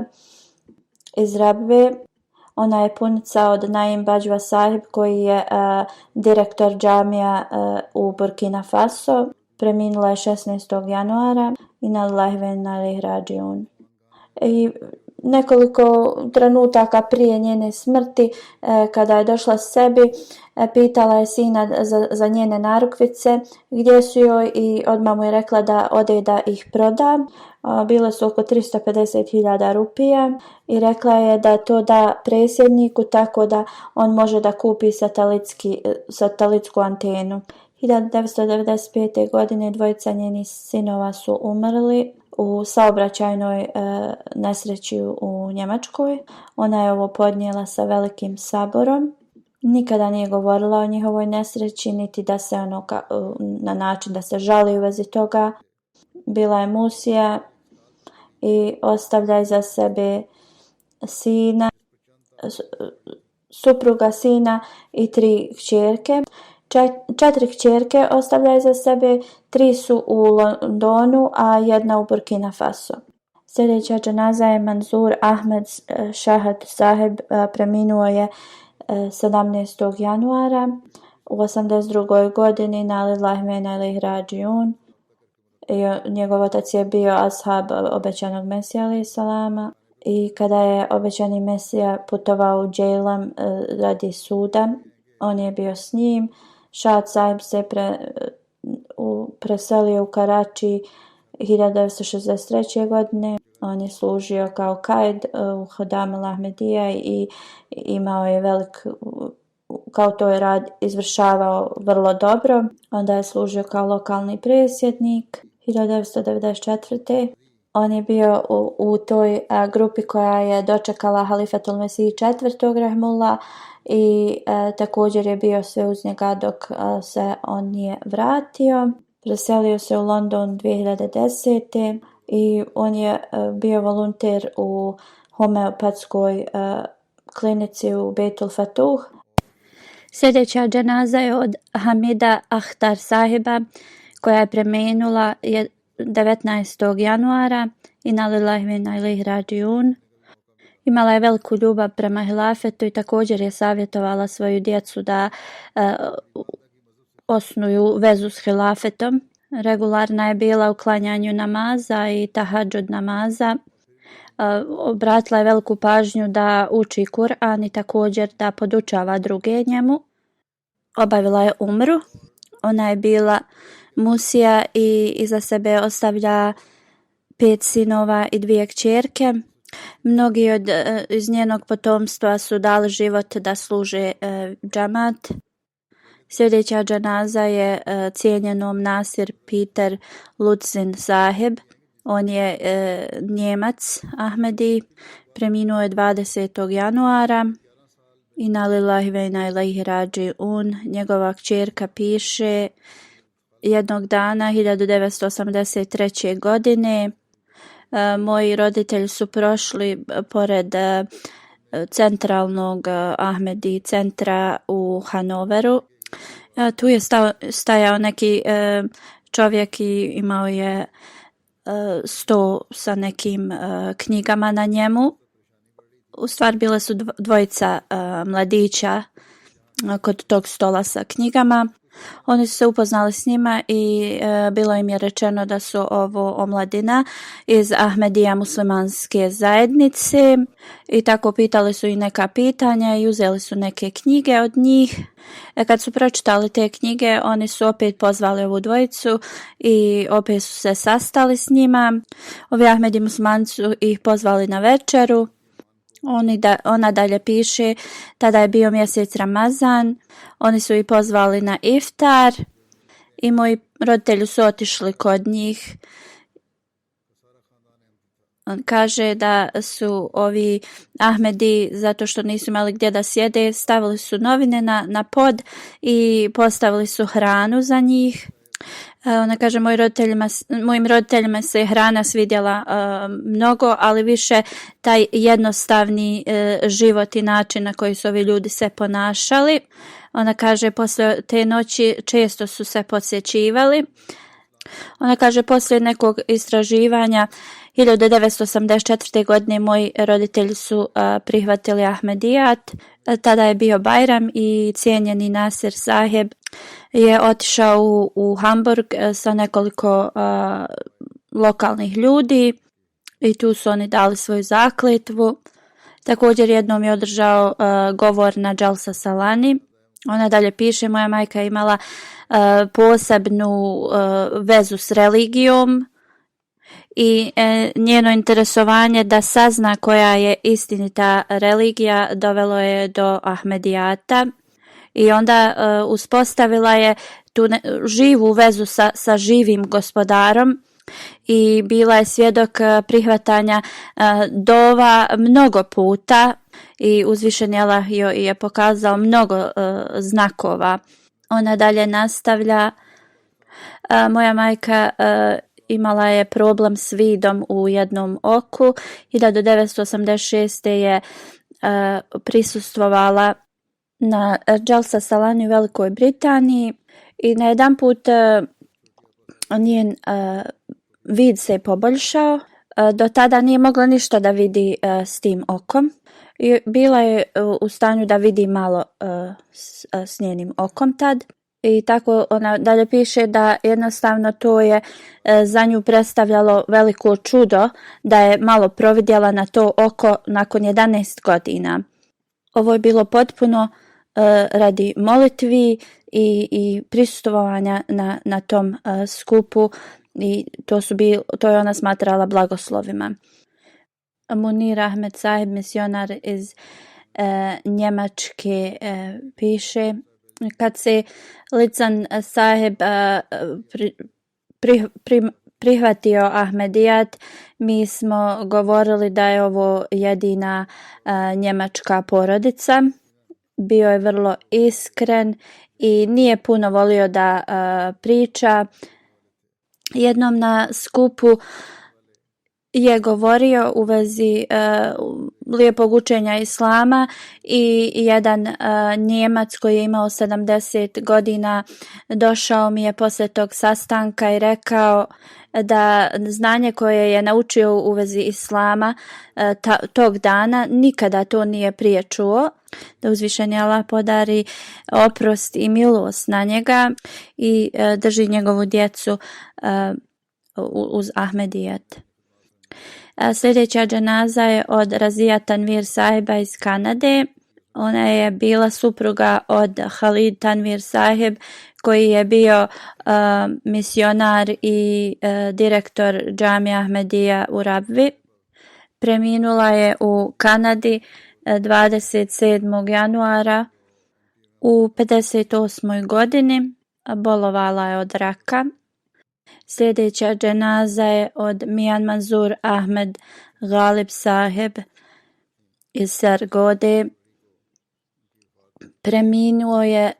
iz Rabve. Ona je punica od Naim Bajwa Sahib koji je direktor džamija u Burkina Faso. Preminula je 16. januara i na lillahi ve inna ilaihi rađiun. I nekoliko trenutaka prije njene smrti, kada je došla sebi, pitala je sina za njene narukvice gdje su joj i odmah mu je rekla da ode da ih proda. Bile su oko 350.000 rupija i rekla je da to da predsjedniku tako da on može da kupi satelitsku antenu. 1995. godine 2 njenih sinova su umrli u saobraćajnoj nesreći u Njemačkoj. Ona je ovo podnijela sa velikim saborom. Nikada nije govorila o njihovoj nesreći, niti da se na način da se žali u vezi toga. Bila je Musija i ostavlja iza sebe sina, supruga, sina i 3 kćerke. 4 kćerke ostavlja iza sebe, 3 su u Londonu, a 1 u Burkina Faso. Sljedeća dženaza je Manzur Ahmed Shahad Sahib. Preminuo je 17. januara u 82. godini na lillahi ve inna ilaihi rađiun. Njegov otac je bio ashab obećanog Mesija alejhi salama i kada je obećani Mesija putovao u Džejlam radi suda, on je bio s njim. Shahad Sahib se preselio u Karači 1963. godine. On je služio kao kaid u Hodam al-Ahmedija i imao je kao to je rad izvršavao vrlo dobro. Onda je služio kao lokalni predsjednik 1994. On je bio u toj grupi koja je dočekala Halifatul Mesih IV. Rahmullah i također je bio sve uz njega dok se on nije vratio. Preselio se u London 2010. i on je bio volonter u homeopatskoj klinici u Beitul Fatuh. Sljedeća dženaza je od Hamida Ahtar Sahiba koja je preminula 19. januara i na lillahi ve inna ilaihi rađiun. Imala je veliku ljubav prema hilafetu i također je savjetovala svoju djecu da osnuju vezu s hilafetom. Regularna je bila u klanjanju namaza i tahadžud namaza. Obratila je veliku pažnju da uči Kur'an i također da podučava druge njemu. Obavila je umru. Ona je bila Musija i iza sebe ostavlja 5 sinova i 2 kćerke. Mnogi iz njenog potomstva su dali život da služe džamat. Sljedeća dženaza je cijenjenom Nasir Peter Lutzin Sahib. On je Njemac Ahmedi. Preminuo je 20. januara i na lillahi ve inna ilaihi rađiun. Njegova kćerka piše: jednog dana 1983. godine moji roditelji su prošli pored centralnog Ahmedi centra u Hanoveru. Tu je stajao neki čovjek i imao je sto sa nekim knjigama na njemu. U stvari bile su 2 mladića kod tog stola sa knjigama. Oni su se upoznali s njima i bilo im je rečeno da su ovo omladina iz Ahmedija muslimanske zajednice i tako pitali su i neka pitanja i uzeli su neke knjige od njih. Kad su pročitali te knjige, oni su opet pozvali ovu dvojicu i opet su se sastali s njima. Ovi Ahmedi muslimanci su ih pozvali na večeru. Ona dalje piše, tada je bio mjesec Ramazan, oni su ih pozvali na iftar i moji roditelji su otišli kod njih. On kaže da su ovi Ahmedi, zato što nisu imali gdje da sjede, stavili su novine na pod i postavili su hranu za njih. Ona kaže, mojim roditeljima se hrana svidjela mnogo, ali više taj jednostavni život i način na koji su ovi ljudi se ponašali. Ona kaže, poslije te noći često su se podsjećivali. Ona kaže, poslije nekog istraživanja 1984. godine moji roditelji su prihvatili Ahmedijat. Tada je bio Bajram i cijenjeni Nasir Saheb je otišao u Hamburg sa nekoliko lokalnih ljudi i tu su oni dali svoju zakletvu. Također jednom je održao govor na Jalsa Salani. Ona dalje piše, moja majka je imala posebnu vezu s religijom i njeno interesovanje da sazna koja je istinita religija dovelo je do Ahmedijata i onda uspostavila je tu živu vezu sa živim gospodarom i bila je svjedok prihvatanja dova mnogo puta i uzvišeni Allah joj je pokazao mnogo znakova. Ona dalje nastavlja, moja majka imala je problem s vidom u jednom oku. 1986. je prisustvovala na Jalsa Salani u Velikoj Britaniji i na jedan put njen vid se poboljšao. Do tada nije mogla ništa da vidi s tim okom. I bila je u stanju da vidi malo s njenim okom tad. I tako ona dalje piše da jednostavno to je za nju predstavljalo veliko čudo da je malo providjela na to oko nakon 11 godina. Ovo je bilo potpuno radi molitvi i prisustvovanja na tom skupu i to je ona smatrala blagoslovima. Munir Ahmed Saheb, misionar iz Njemačke, piše, kad se Lican Saheb prihvatio Ahmedijat, mi smo govorili da je ovo jedina njemačka porodica. Bio je vrlo iskren i nije puno volio da priča. Jednom na skupu je govorio u vezi lijepog učenja islama i jedan Njemac koji je imao 70 godina došao mi je poslije tog sastanka i rekao da znanje koje je naučio u vezi islama tog dana nikada to nije prije čuo, da uzvišeni Allah podari oprost i milost na njega i drži njegovu djecu uz Ahmedijat. Sljedeća dženaza je od Razija Tanvir Saheba iz Kanade. Ona je bila supruga od Khalid Tanvir Saheb koji je bio misionar i direktor džamija Ahmedija u Rabvi. Preminula je u Kanadi 27. januara u 58. godini. Bolovala je od raka. Sljedeća dženaza je od Mian Manzur Ahmed Ghalib Saheb iz Sargode. Preminuo je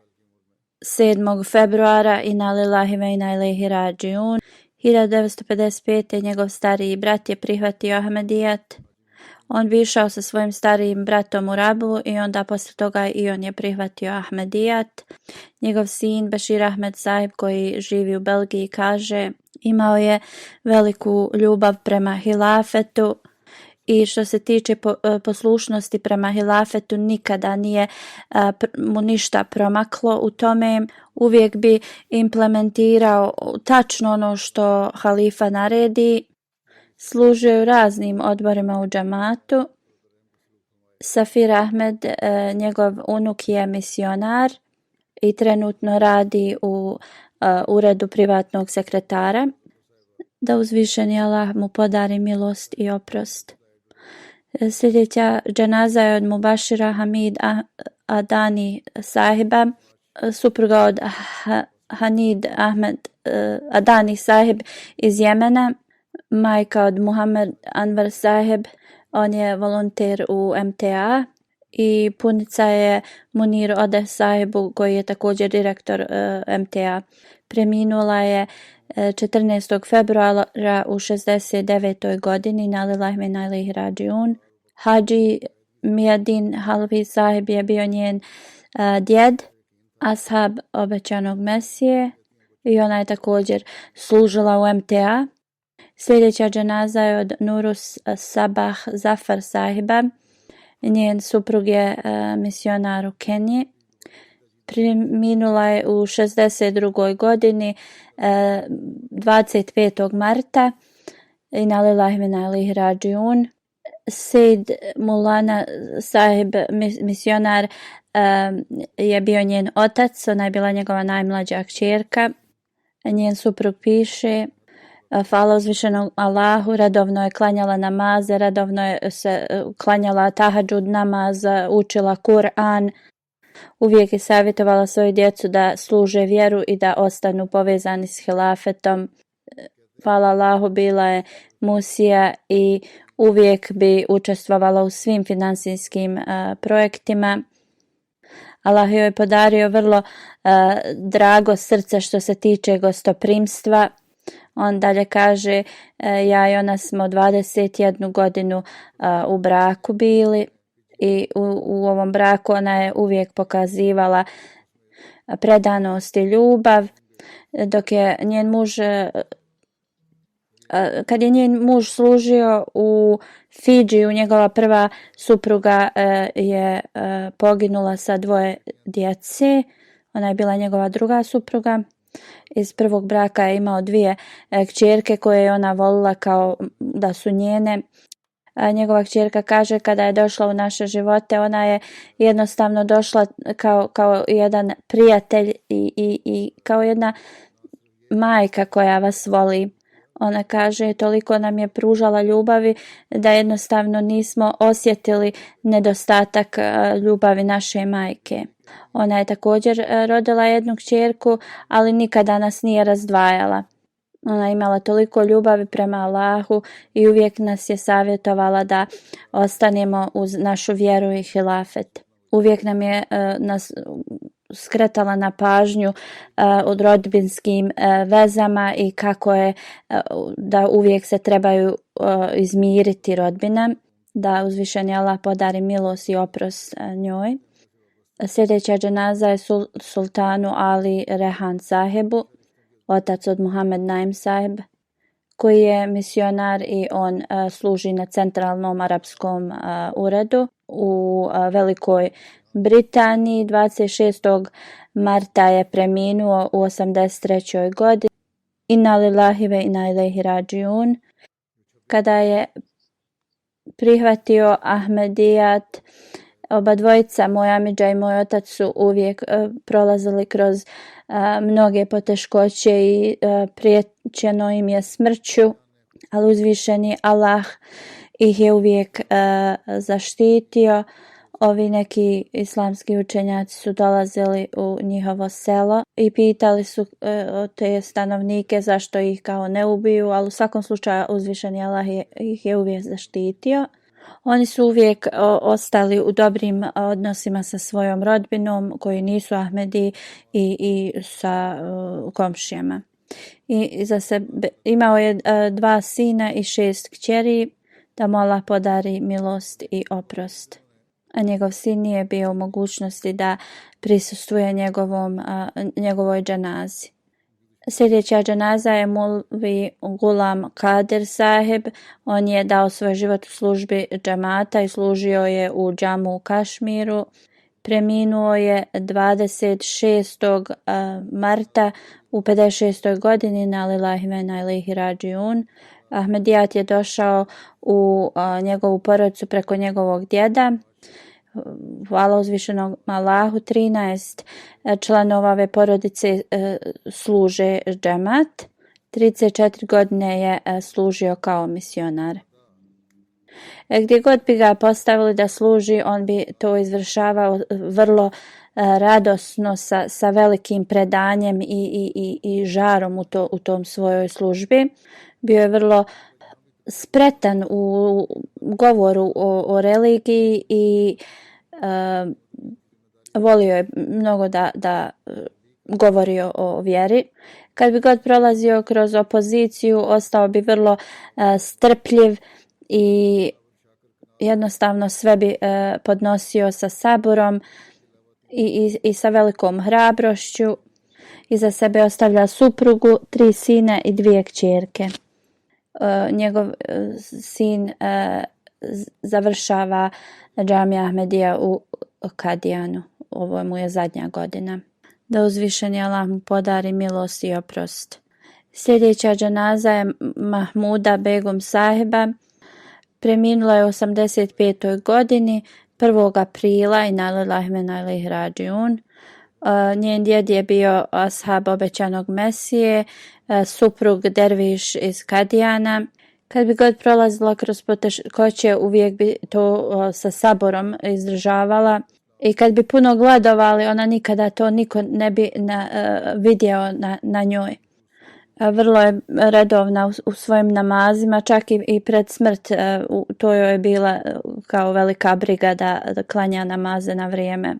7. februara inna lillahi wa inna ilaihi rađiun. 1955. njegov stariji brat je prihvatio Ahmedijat. On bi išao sa svojim starijim bratom u Rabu i onda poslije toga i on je prihvatio Ahmedijat. Njegov sin Bashir Ahmed Saheb koji živi u Belgiji kaže, imao je veliku ljubav prema hilafetu I što se tiče poslušnosti prema hilafetu, nikada nije mu ništa promaklo u tome. Uvijek bi implementirao tačno ono što halifa naredi. Služio je u raznim odborima u džamatu. Safir Ahmed, njegov unuk, je misionar i trenutno radi u uredu privatnog sekretara. Da uzvišeni Allah mu podari milost i oprost. Sljedeća dženaza je od Mubašira Hamid Adani sahiba, supruga od Hanid Ahmed Adani sahib iz Jemena, majka od Muhammed Anwar sahib, on je volonter u MTA, i punica je Munir Ode sahibu, koji je također direktor MTA. Preminula je 14. februara u 69. godini, na lillahi wa inna ilaihi rađiun. Hadži Mijadin Halvi sahib je bio njen djed, ashab obećanog Mesije, i ona je također služila u MTA. Sljedeća dženaza je od Nurus Sabah Zafar sahiba. Njen suprug je misionar u Keniji. Preminula je u 62. godini 25. marta. Inna lillahi wa inna ilaihi rađiun. Sejd Mulana sahib, misionar, je bio njen otac. Ona je bila njegova najmlađa kćerka. Njen suprug piše: hvala uzvišenom Allahu, redovno je klanjala namaze, redovno je se klanjala tahadžud namaz, učila Kur'an. Uvijek je savjetovala svoju djecu da služe vjeru i da ostanu povezani s hilafetom. Hvala Allahu, bila je musija i uvijek bi učestvovala u svim finansijskim projektima. Allah joj je podario vrlo drago srce što se tiče gostoprimstva. On dalje kaže: ja i ona smo 21 godinu u braku bili i u ovom braku ona je uvijek pokazivala predanost i ljubav. Dok je njen muž, kad je njen muž služio u Fidžiju, njegova prva supruga je poginula sa 2 djece. Ona je bila njegova druga supruga. Iz prvog braka je imao 2 kćerke koje je ona volila kao da su njene. Njegova kćerka kaže: kada je došla u naše živote, ona je jednostavno došla kao jedan prijatelj i kao jedna majka koja vas voli. Ona kaže: toliko nam je pružala ljubavi da jednostavno nismo osjetili nedostatak ljubavi naše majke. Ona je također rodila jednu kćerku, ali nikada nas nije razdvajala. Ona je imala toliko ljubavi prema Allahu i uvijek nas je savjetovala da ostanemo uz našu vjeru i hilafet. Uvijek nam je nas skretala na pažnju od rodbinskim vezama i kako je da uvijek se trebaju izmiriti rodbina, da uzvišeni Allah podari milost i oprost njoj. Sljedeća dženaza je sultanu Ali Rehan sahibu, otac od Muhammed Naim sahib, koji je misionar i on služi na centralnom arapskom uredu u Velikoj Britaniji. 26. marta je preminuo u 83. godini. Inna lillahi wa inna ilaihi rađiun. Kada je prihvatio Ahmedijat, oba dvojica, moj amidža i moj otac, su uvijek prolazili kroz mnoge poteškoće i prijećeno im je smrću, ali uzvišeni Allah ih je uvijek zaštitio. Ovi neki islamski učenjaci su dolazili u njihovo selo i pitali su te stanovnike zašto ih kao ne ubiju, ali u svakom slučaju uzvišeni Allah ih je uvijek zaštitio. Oni su uvijek ostali u dobrim odnosima sa svojom rodbinom koji nisu Ahmedi i sa komšijama. I za sebe imao je 2 sina i 6 kćeri, da mu Allah podari milost i oprost. A njegov sin nije bio u mogućnosti da prisustvuje njegovoj dženazi. Sljedeća dženaza je Mulvi Gulam Kadir Sahib. On je dao svoj život u službi džamata i služio je u džamu u Kašmiru. Preminuo je 26. marta u 56. godini, na lillahi ve inna ilaihi rađiun. Ahmedijat je došao u njegovu porodicu preko njegovog djeda. Hvala uzvišenom Allahu, 13 članova ove porodice služe džemat. 34 godine je služio kao misionar. Gdje god bi ga postavili da služi, on bi to izvršavao vrlo radosno, sa velikim predanjem i žarom u tom svojoj službi. Bio je vrlo spretan u govoru o religiji i volio je mnogo da govori o vjeri. Kad bi god prolazio kroz opoziciju, ostao bi vrlo strpljiv i jednostavno sve bi podnosio sa saburom i sa velikom hrabrošću. Iza sebe ostavlja suprugu, 3 sina i 2 kćerke. Njegov sin završava džamija Ahmedija u Kadijanu. Ovo mu je zadnja godina. Da uzvišeni Allah mu podari milost i oprost. Sljedeća dženaza je Mahmuda Begum Sahiba. Preminula je u 85. godini 1. aprila i na lillahi ve inna ilaihi rađiun. Njen djed je bio ashab obećanog Mesije, suprug derviš iz Kadijana. Kad bi god prolazila kroz poteškoće, uvijek bi to sa saborom izdržavala. I kad bi puno gladovali, ona nikada to niko ne bi vidio na njoj. Vrlo je redovna u svojim namazima, čak i pred smrt to joj je bila kao velika briga da klanja namaze na vrijeme.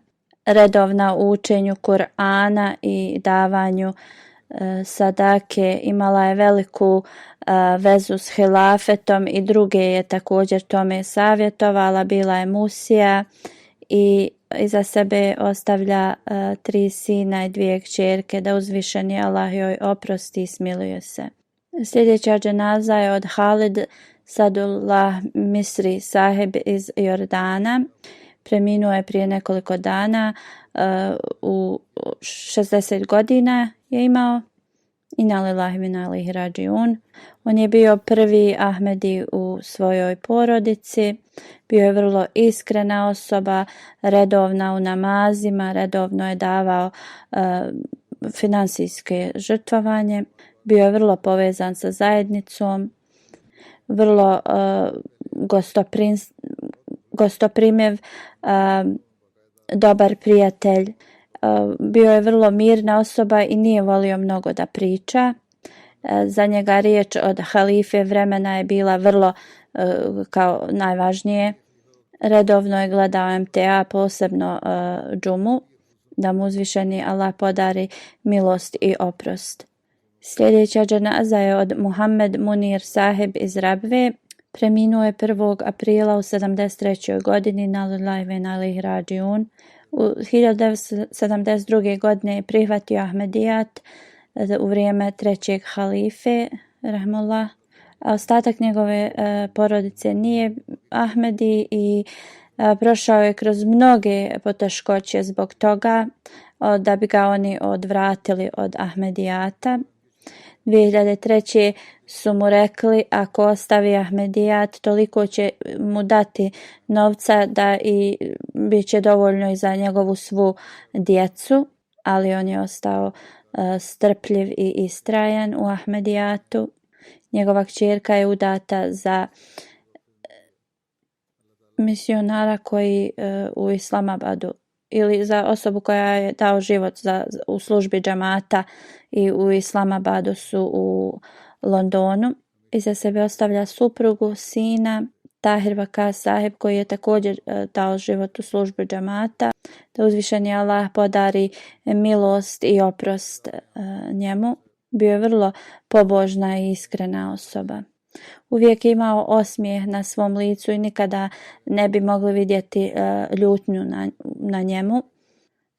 Redovna u učenju Kur'ana i davanju sadake, imala je veliku vezu s hilafetom i druge je također tome savjetovala, bila je musija i iza sebe ostavlja 3 sina i 2 kćerke, da uzvišeni Allah joj oprosti i smiluje se. Sljedeća dženaza je od Halid Sadullah Misri Sahib iz Jordana. Preminuo je prije nekoliko dana, u 60 godina je imao. Inna lillahi ve inna ilaihi rađiun. On je bio prvi Ahmedi u svojoj porodici. Bio je vrlo iskrena osoba, redovna u namazima, redovno je davao finansijske žrtvovanje. Bio je vrlo povezan sa zajednicom, vrlo gostoprimjev, dobar prijatelj. Bio je vrlo mirna osoba i nije volio mnogo da priča. Za njega riječ od halife vremena je bila vrlo kao najvažnije. Redovno je gledao MTA, posebno džumu, da mu uzvišeni Allah podari milost i oprost. Sljedeća dženaza je od Muhammed Munir Sahib iz Rabve. Preminuo je 1. aprila u 73. godini, na lillahi ve inna ilaihi rađiun. U 1972. godine je prihvatio Ahmedijat u vrijeme 3. halife, rahmullah. A ostatak njegove porodice nije Ahmedi i prošao je kroz mnoge poteškoće zbog toga, da bi ga oni odvratili od Ahmedijata. 2003. su mu rekli, ako ostavi Ahmedijat, toliko će mu dati novca da i bit će dovoljno i za njegovu svu djecu, ali on je ostao strpljiv i istrajan u Ahmedijatu. Njegova kćerka je udata za misionara koji u Islamabadu, ili za osobu koja je dao život u službi džamata, i u Islamabadu su u Londonu. Iza sebe ostavlja suprugu, sina, Tahir Vakar Sahib, koji je također dao život u službi džamata. Da uzvišeni Allah podari milost i oprost njemu. Bio je vrlo pobožna i iskrena osoba. Uvijek je imao osmijeh na svom licu i nikada ne bi mogli vidjeti ljutnju na njemu.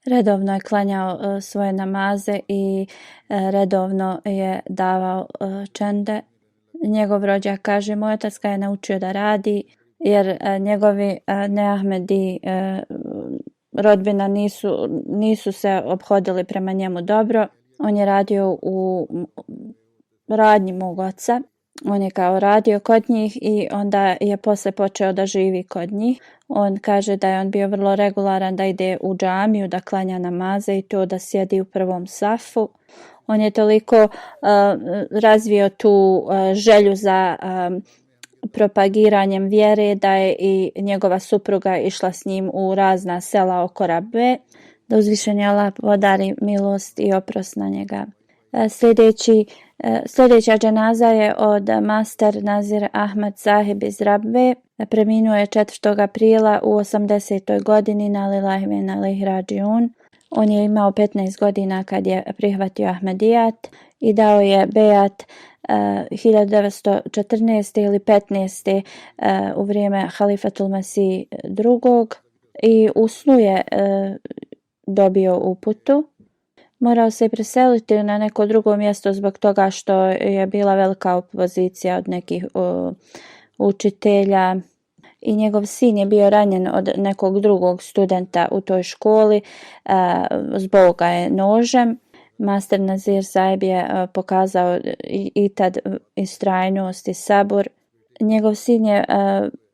redovno je klanjao svoje namaze i redovno je davao čende. Njegov rođak kaže, moj otac ga je naučio da radi, jer njegovi neahmedi rodbina nisu se ophodili prema njemu dobro. On je radio u radnji mog oca. On je kao radio kod njih i onda je posle počeo da živi kod njih. On kaže da je on bio vrlo regularan, da ide u džamiju, da klanja namaze i to da sjedi u prvom safu. On je toliko razvio tu želju za propagiranjem vjere da je i njegova supruga išla s njim u razna sela oko Rabbe, da uzvišeni Allah podari milost i oprost na njega. Sljedeća dženaza je od Master Nazir Ahmad Sahib iz Rabbe. Preminuo je 4. aprila u 80. godini na lillahi ve inna ilaihi rađiun. On je imao 15 godina kad je prihvatio Ahmedijat i dao je bejat 1914. ili 15. U vrijeme Halifatul Masih II. I u snu je dobio uputu. Morao se preseliti na neko drugo mjesto zbog toga što je bila velika opozicija od nekih učitelja i njegov sin je bio ranjen od nekog drugog studenta u toj školi, zbog ga je nožem. Master Nazir Sahib je pokazao i tad istrajnost i sabor. Njegov sin je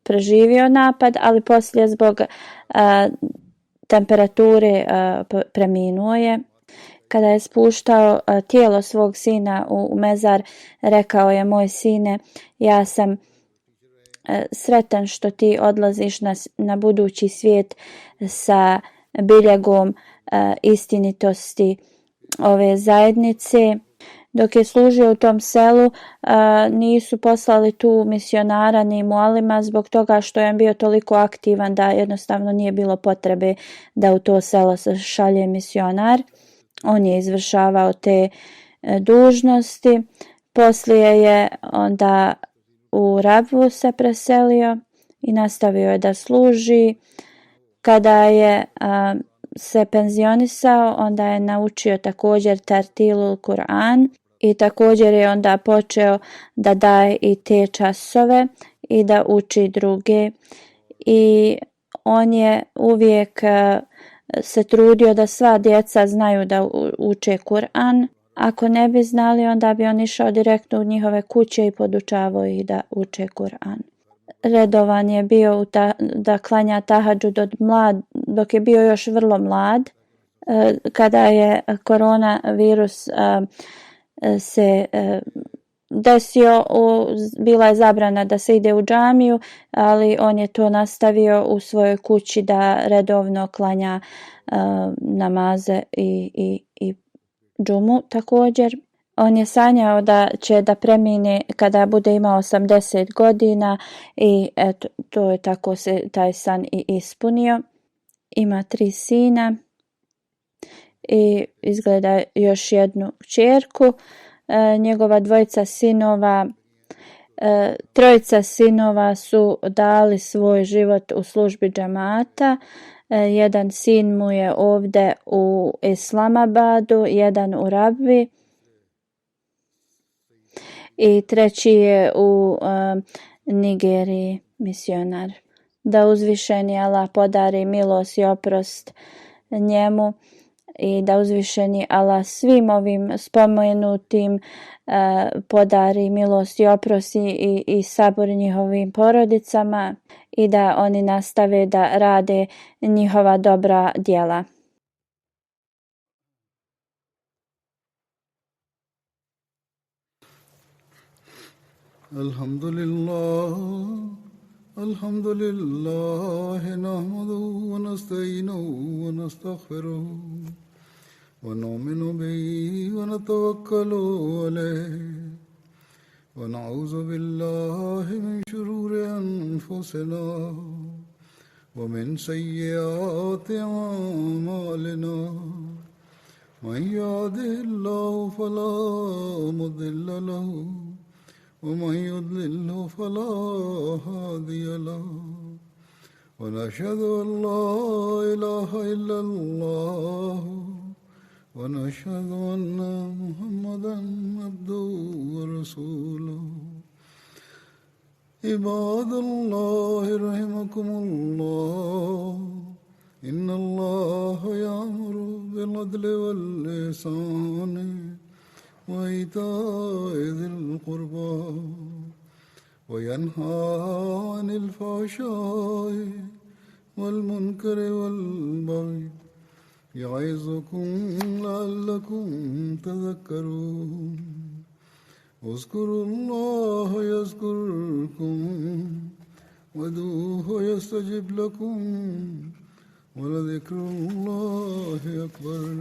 preživio napad, ali poslije zbog temperature preminuo je. Kada je spuštao tijelo svog sina u mezar, rekao je, moj sine, ja sam sretan što ti odlaziš na budući svijet sa biljegom istinitosti ove zajednice. Dok je služio u tom selu, nisu poslali tu misionara ni mualima zbog toga što je bio toliko aktivan da jednostavno nije bilo potrebe da u to selo se šalje misionar. On je izvršavao te dužnosti. Poslije je onda u Rabvu se preselio i nastavio je da služi. Kada je se penzionisao, onda je naučio također Tartilul Kur'an i također je onda počeo da daje i te časove i da uči druge. I on je uvijek se trudio da sva djeca znaju da uče Kur'an. Ako ne bi znali, onda bi on išao direktno u njihove kuće i podučavao ih da uče Kur'an. Redovan je bio da klanja tahadžud dok je bio još vrlo mlad. Kada je koronavirus se desio, bila je zabrana da se ide u džamiju, ali on je to nastavio u svojoj kući da redovno klanja namaze i džumu također. On je sanjao da će da premine kada bude imao 80 godina i eto, to je tako se taj san i ispunio. Ima 3 sina i izgleda još jednu kćerku. Njegova 2 sinova, 3 sinova su dali svoj život u službi džamata. Jedan sin mu je ovdje u Islamabadu, 1 u Rabbi i 3 je u Nigeriji misionar. Da uzvišeni Allah podari milost i oprost njemu i da uzvišeni Allah svim ovim spomenutim podari milost i oprost i sabor njihovim porodicama i da oni nastave da rade njihova dobra djela. Alhamdulillah, nahmaduhu wa nasta'inuhu wa nastaghfiruh wa nu'minu bihi wa natawakkalu alayhi wa na'udhu billahi min shururi anfusina wa min sayyiati a'malina. Man yahdihillahu fala mudilla lahu ومن يضلله فلا هادي له ونشهد أن لا إله إلا الله ونشهد أن محمدا عبده ورسوله عباد الله رحمكم الله إن الله يأمر بالعدل والإحسان وإيتاء ذي القربى وينهى عن الفحشاء والمنكر والبغي يعظكم لعلكم تذكرون اذكروا الله يذكركم وادعوه يستجب لكم ولذكر الله أكبر.